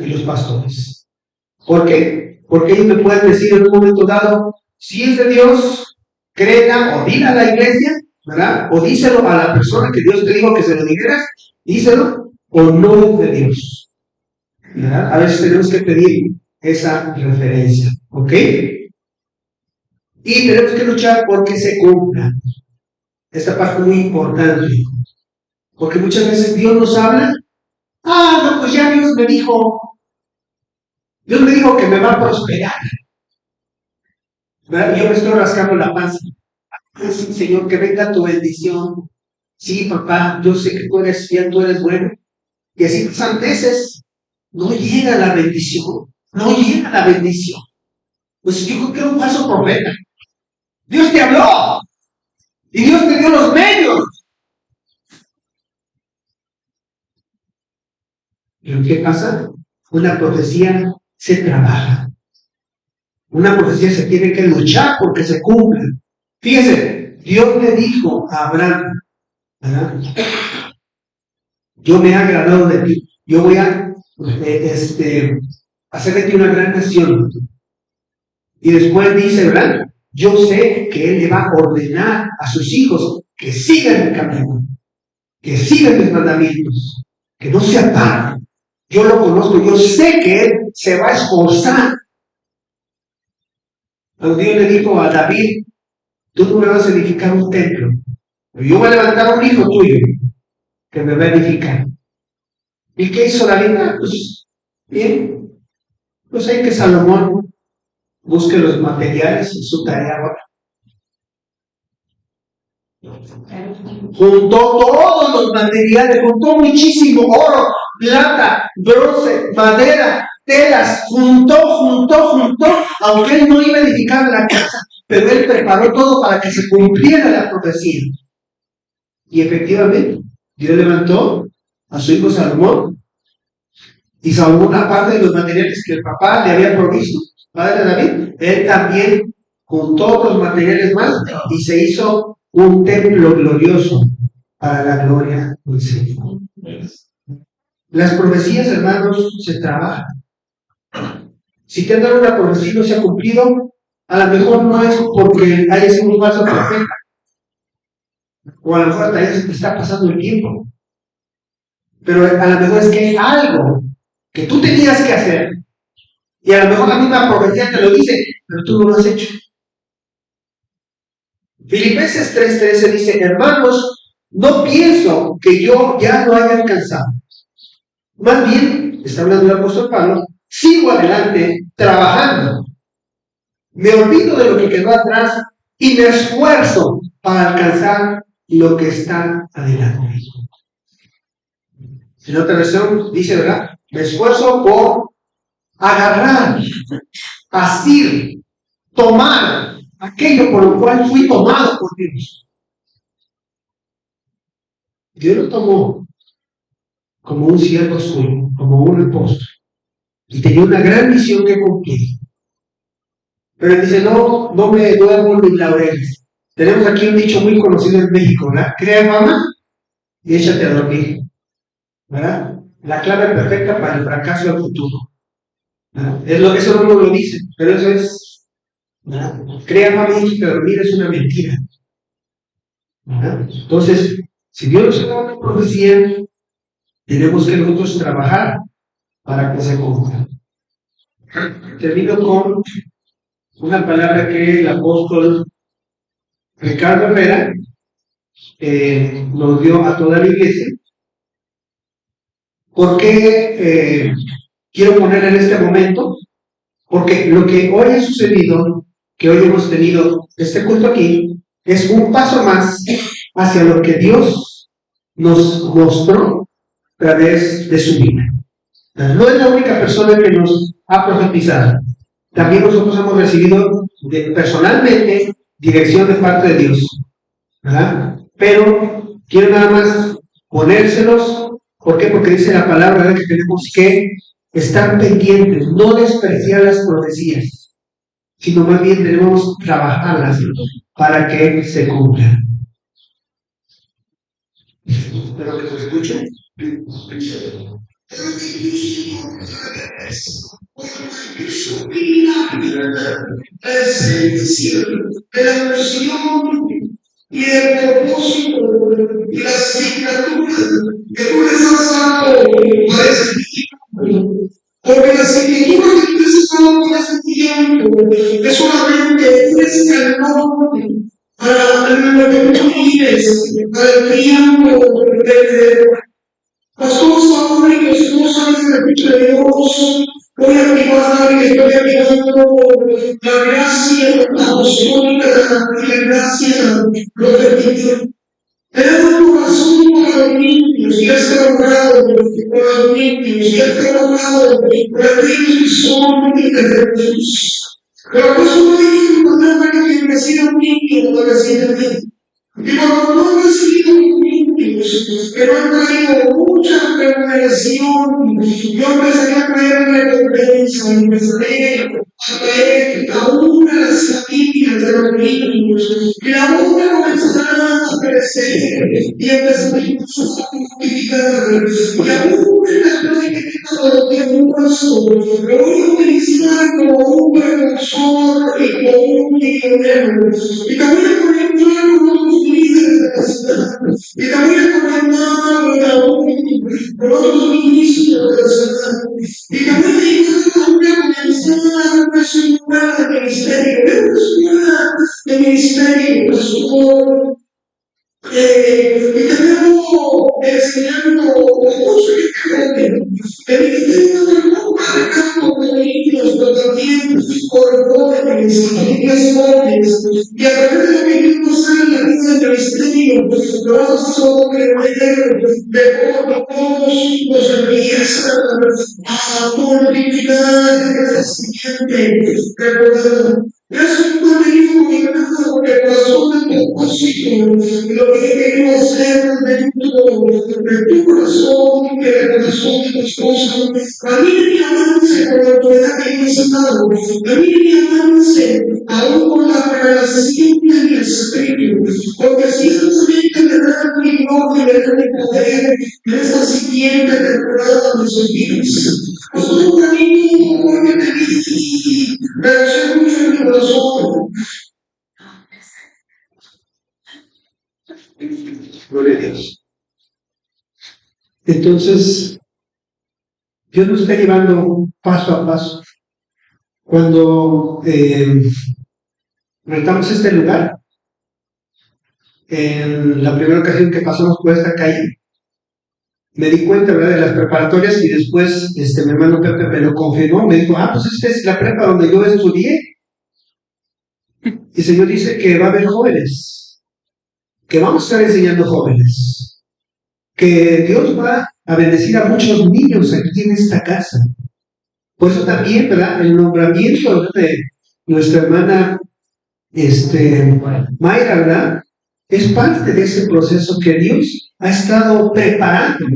Y los pastores. ¿Por qué? Porque ellos me pueden decir en un momento dado, si es de Dios, créela o dila a la iglesia, ¿verdad? O díselo a la persona que Dios te dijo que se lo dijeras, díselo, o no es de Dios. ¿Verdad? A veces tenemos que pedir esa referencia, ¿ok? Y tenemos que luchar porque se cumpla. Esta parte es muy importante, porque muchas veces Dios nos habla, no, pues ya Dios me dijo que me va a prosperar. ¿Verdad? Yo me estoy rascando la panza. Sí, Señor, que venga tu bendición. Sí, papá, yo sé que tú eres fiel, tú eres bueno. Y así pasan veces, no llega la bendición. Pues yo creo que era un falso profeta. Dios te habló. Y Dios te dio los medios. ¿Pero qué pasa? Una profecía se trabaja. Una profecía se tiene que luchar porque se cumpla. Fíjense, Dios le dijo a Abraham, ¿verdad? Yo me he agradado de ti. Yo voy a hacer de ti una gran nación. Y después dice, ¿verdad? Yo sé que Él le va a ordenar a sus hijos que sigan el camino, que sigan mis mandamientos, que no se aparten. Yo lo conozco, yo sé que Él se va a esforzar. Cuando Dios le dijo a David, tú no me vas a edificar un templo, pero yo voy a levantar un hijo tuyo que me va a edificar. ¿Y qué hizo David? Pues bien, pues hay que Salomón busque los materiales en su tarea ahora. Juntó todos los materiales, juntó muchísimo oro, plata, bronce, madera, telas, juntó, aunque él no iba a edificar la casa, pero él preparó todo para que se cumpliera la profecía. Y efectivamente, Dios levantó a su hijo Salomón, y Salomón, aparte de los materiales que el papá le había provisto, padre de David, él también juntó otros materiales más y se hizo un templo glorioso para la gloria del Señor. Las profecías, hermanos, se trabajan. Si te han dado una profecía y no se ha cumplido, a lo mejor no es porque haya sido un falso profeta, o a lo mejor hasta se te está pasando el tiempo, pero a lo mejor es que hay algo que tú tenías que hacer, y a lo mejor la misma profecía te lo dice, pero tú no lo has hecho. Filipenses 3:13 dice, hermanos, no pienso que yo ya lo haya alcanzado. Más bien, está hablando el apóstol Pablo, sigo adelante trabajando. Me olvido de lo que quedó atrás y me esfuerzo para alcanzar lo que está adelante. En otra versión dice, ¿verdad? Me esfuerzo por agarrar, asir, tomar aquello por lo cual fui tomado por Dios. Dios lo tomó como un siervo suyo, como un apóstol, y tenía una gran misión que cumplir. Pero él dice, no me duermo en mis laureles. Tenemos aquí un dicho muy conocido en México, ¿verdad? Crea fama y échate a dormir, ¿verdad? La clave perfecta para el fracaso del futuro. Eso no lo dice, pero eso es, crea familia y dormir es una mentira. Entonces, si Dios nos ha dado una profecía, tenemos que nosotros trabajar para que se cumpla. Termino con una palabra que el apóstol Ricardo Herrera nos dio a toda la iglesia. ¿Por qué quiero poner en este momento? Porque lo que hoy ha sucedido, que hoy hemos tenido este culto aquí, es un paso más hacia lo que Dios nos mostró a través de su vida. No es la única persona que nos ha profetizado. También nosotros hemos recibido personalmente dirección de parte de Dios, ¿verdad? Pero quiero nada más ponérselos. ¿Por qué? Porque dice la palabra, ¿verdad?, que tenemos que estar pendientes, no despreciar las profecías, sino más bien debemos trabajarlas para que se cumplan. Espero que se escuche. La emoción y el propósito y la asignatura que tú les has dado para ese tiempo. Porque la asignatura que tú les has dado para ese tiempo es solamente un escalón para lo que tú vives, para el tiempo de pastor Saúl y los cosas de la dicha de Dios. Voy a activar y estoy activando la gracia apostólica y la gracia profética. Tenemos un corazón para los niños, y has trabajado para los niños, y has trabajado para aquellos que son de Jesús. Pero pues uno dice que he nacido un niño para recibirme. Y cuando no he recibido niños, que no han traído mucha revelación, yo empezaré a creer en la confianza, empezaré a creer aún a las familias de los niños, y aún comenzarán a crecer, y empezarán a fructificar, y aún en la práctica de un pastor, lo voy a utilizar como un precursor y como un pionero, y también a conectar con los líderes de la ciudad, y también a conectar con otros ministros de la ciudad, y también a comenzar a presentar el ministerio, pastor. Y tenemos enseñando cosas que el ministerio no para campo de niños, pero también por jóvenes, familias jóvenes, y a través de lo que vivimos en la vida del ministerio, lo vamos a creer de todos los empiezan a glorificar el siguiente recordado. Es un contenido que nace por el corazón del propósito, lo que queremos hacer dentro de tu corazón, que el corazón de tu esposa. A mí me avance con la autoridad que me has dado, a mí me avance aún con la revelación del Espíritu, porque ciertamente le da mi gloria y le da mi poder en esta siguiente temporada de sus vidas. Nosotros también, porque te pero mucho en mi corazón. Gloria a Dios. Entonces, Dios nos está llevando paso a paso. Cuando rentamos este lugar, en la primera ocasión que pasamos por esta calle, me di cuenta, ¿verdad?, de las preparatorias, y después mi hermano Pepe me lo confirmó, me dijo, pues esta es la prepa donde yo estudié. Y el Señor dice que va a haber jóvenes, que vamos a estar enseñando jóvenes, que Dios va a bendecir a muchos niños aquí en esta casa. Por eso también, ¿verdad?, el nombramiento, ¿verdad?, de nuestra hermana Mayra, ¿verdad?, es parte de ese proceso que Dios ha estado preparando.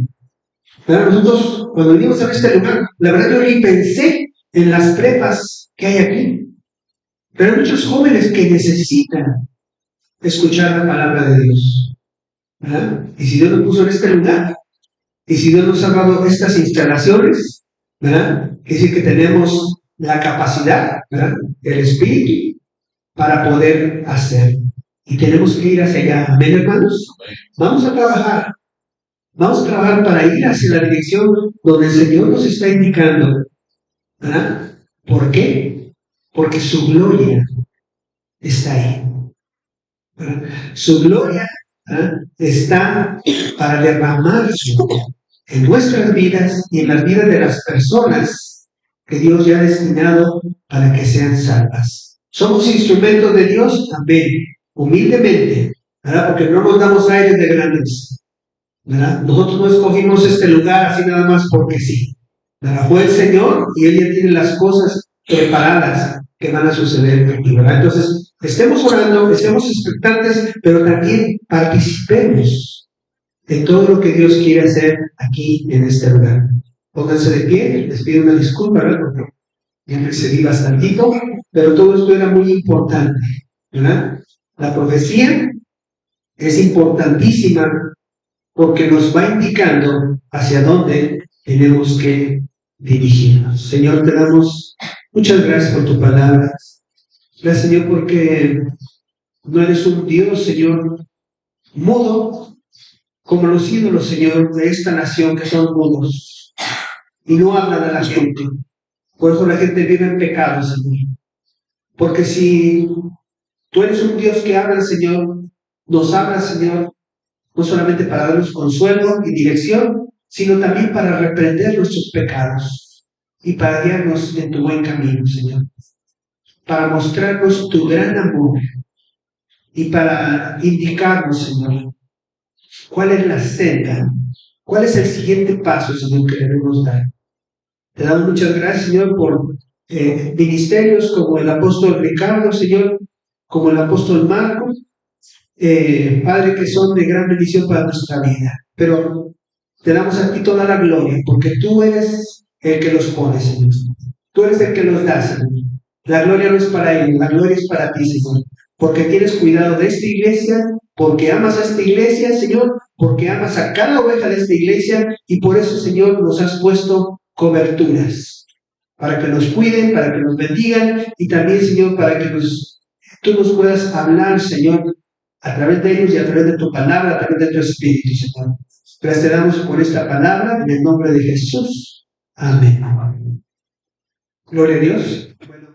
¿Verdad? Nosotros, cuando venimos a este lugar, la verdad yo ni pensé en las prepas que hay aquí. Pero hay muchos jóvenes que necesitan escuchar la palabra de Dios, ¿verdad? Y si Dios nos puso en este lugar, y si Dios nos ha dado estas instalaciones, ¿verdad? Quiere decir que tenemos la capacidad, ¿verdad?, del Espíritu para poder hacer. Y tenemos que ir hacia allá. ¿Amén, hermanos? Vamos a trabajar. Vamos a trabajar para ir hacia la dirección donde el Señor nos está indicando, ¿verdad? ¿Por qué? Porque su gloria está ahí, ¿verdad? Su gloria, ¿verdad?, está para derramarse en nuestras vidas y en las vidas de las personas que Dios ya ha destinado para que sean salvas. ¿Somos instrumentos de Dios? Amén. Humildemente, ¿verdad? Porque no nos damos aires de grandes, ¿verdad? Nosotros no escogimos este lugar así nada más porque sí, ¿verdad? Fue el Señor y Él ya tiene las cosas preparadas que van a suceder aquí, ¿verdad? Entonces, estemos orando, estemos expectantes, pero también participemos de todo lo que Dios quiere hacer aquí en este lugar. Pónganse de pie, les pido una disculpa, ¿verdad?, porque ya me excedí bastantito, pero todo esto era muy importante, ¿verdad? La profecía es importantísima porque nos va indicando hacia dónde tenemos que dirigirnos. Señor, te damos muchas gracias por tu palabra. Gracias, Señor, porque no eres un Dios, Señor, mudo, como los ídolos, Señor, de esta nación que son mudos y no hablan a la gente. Por eso la gente vive en pecado, Señor. Porque si tú eres un Dios que habla, Señor, nos habla, Señor, no solamente para darnos consuelo y dirección, sino también para reprender nuestros pecados y para guiarnos en tu buen camino, Señor. Para mostrarnos tu gran amor y para indicarnos, Señor, cuál es la senda, cuál es el siguiente paso, Señor, que debemos dar. Te damos muchas gracias, Señor, por ministerios como el apóstol Ricardo, Señor, como el apóstol Marco, Padre, que son de gran bendición para nuestra vida. Pero te damos a ti toda la gloria, porque tú eres el que los pone, Señor. Tú eres el que los da, Señor. La gloria no es para ellos, la gloria es para ti, Señor. Porque tienes cuidado de esta iglesia, porque amas a esta iglesia, Señor, porque amas a cada oveja de esta iglesia, y por eso, Señor, nos has puesto coberturas, para que nos cuiden, para que nos bendigan, y también, Señor, para que tú nos puedas hablar, Señor, a través de ellos y a través de tu palabra, a través de tu Espíritu, Señor. Gracias te damos por esta palabra, en el nombre de Jesús. Amén. Gloria a Dios. Bueno.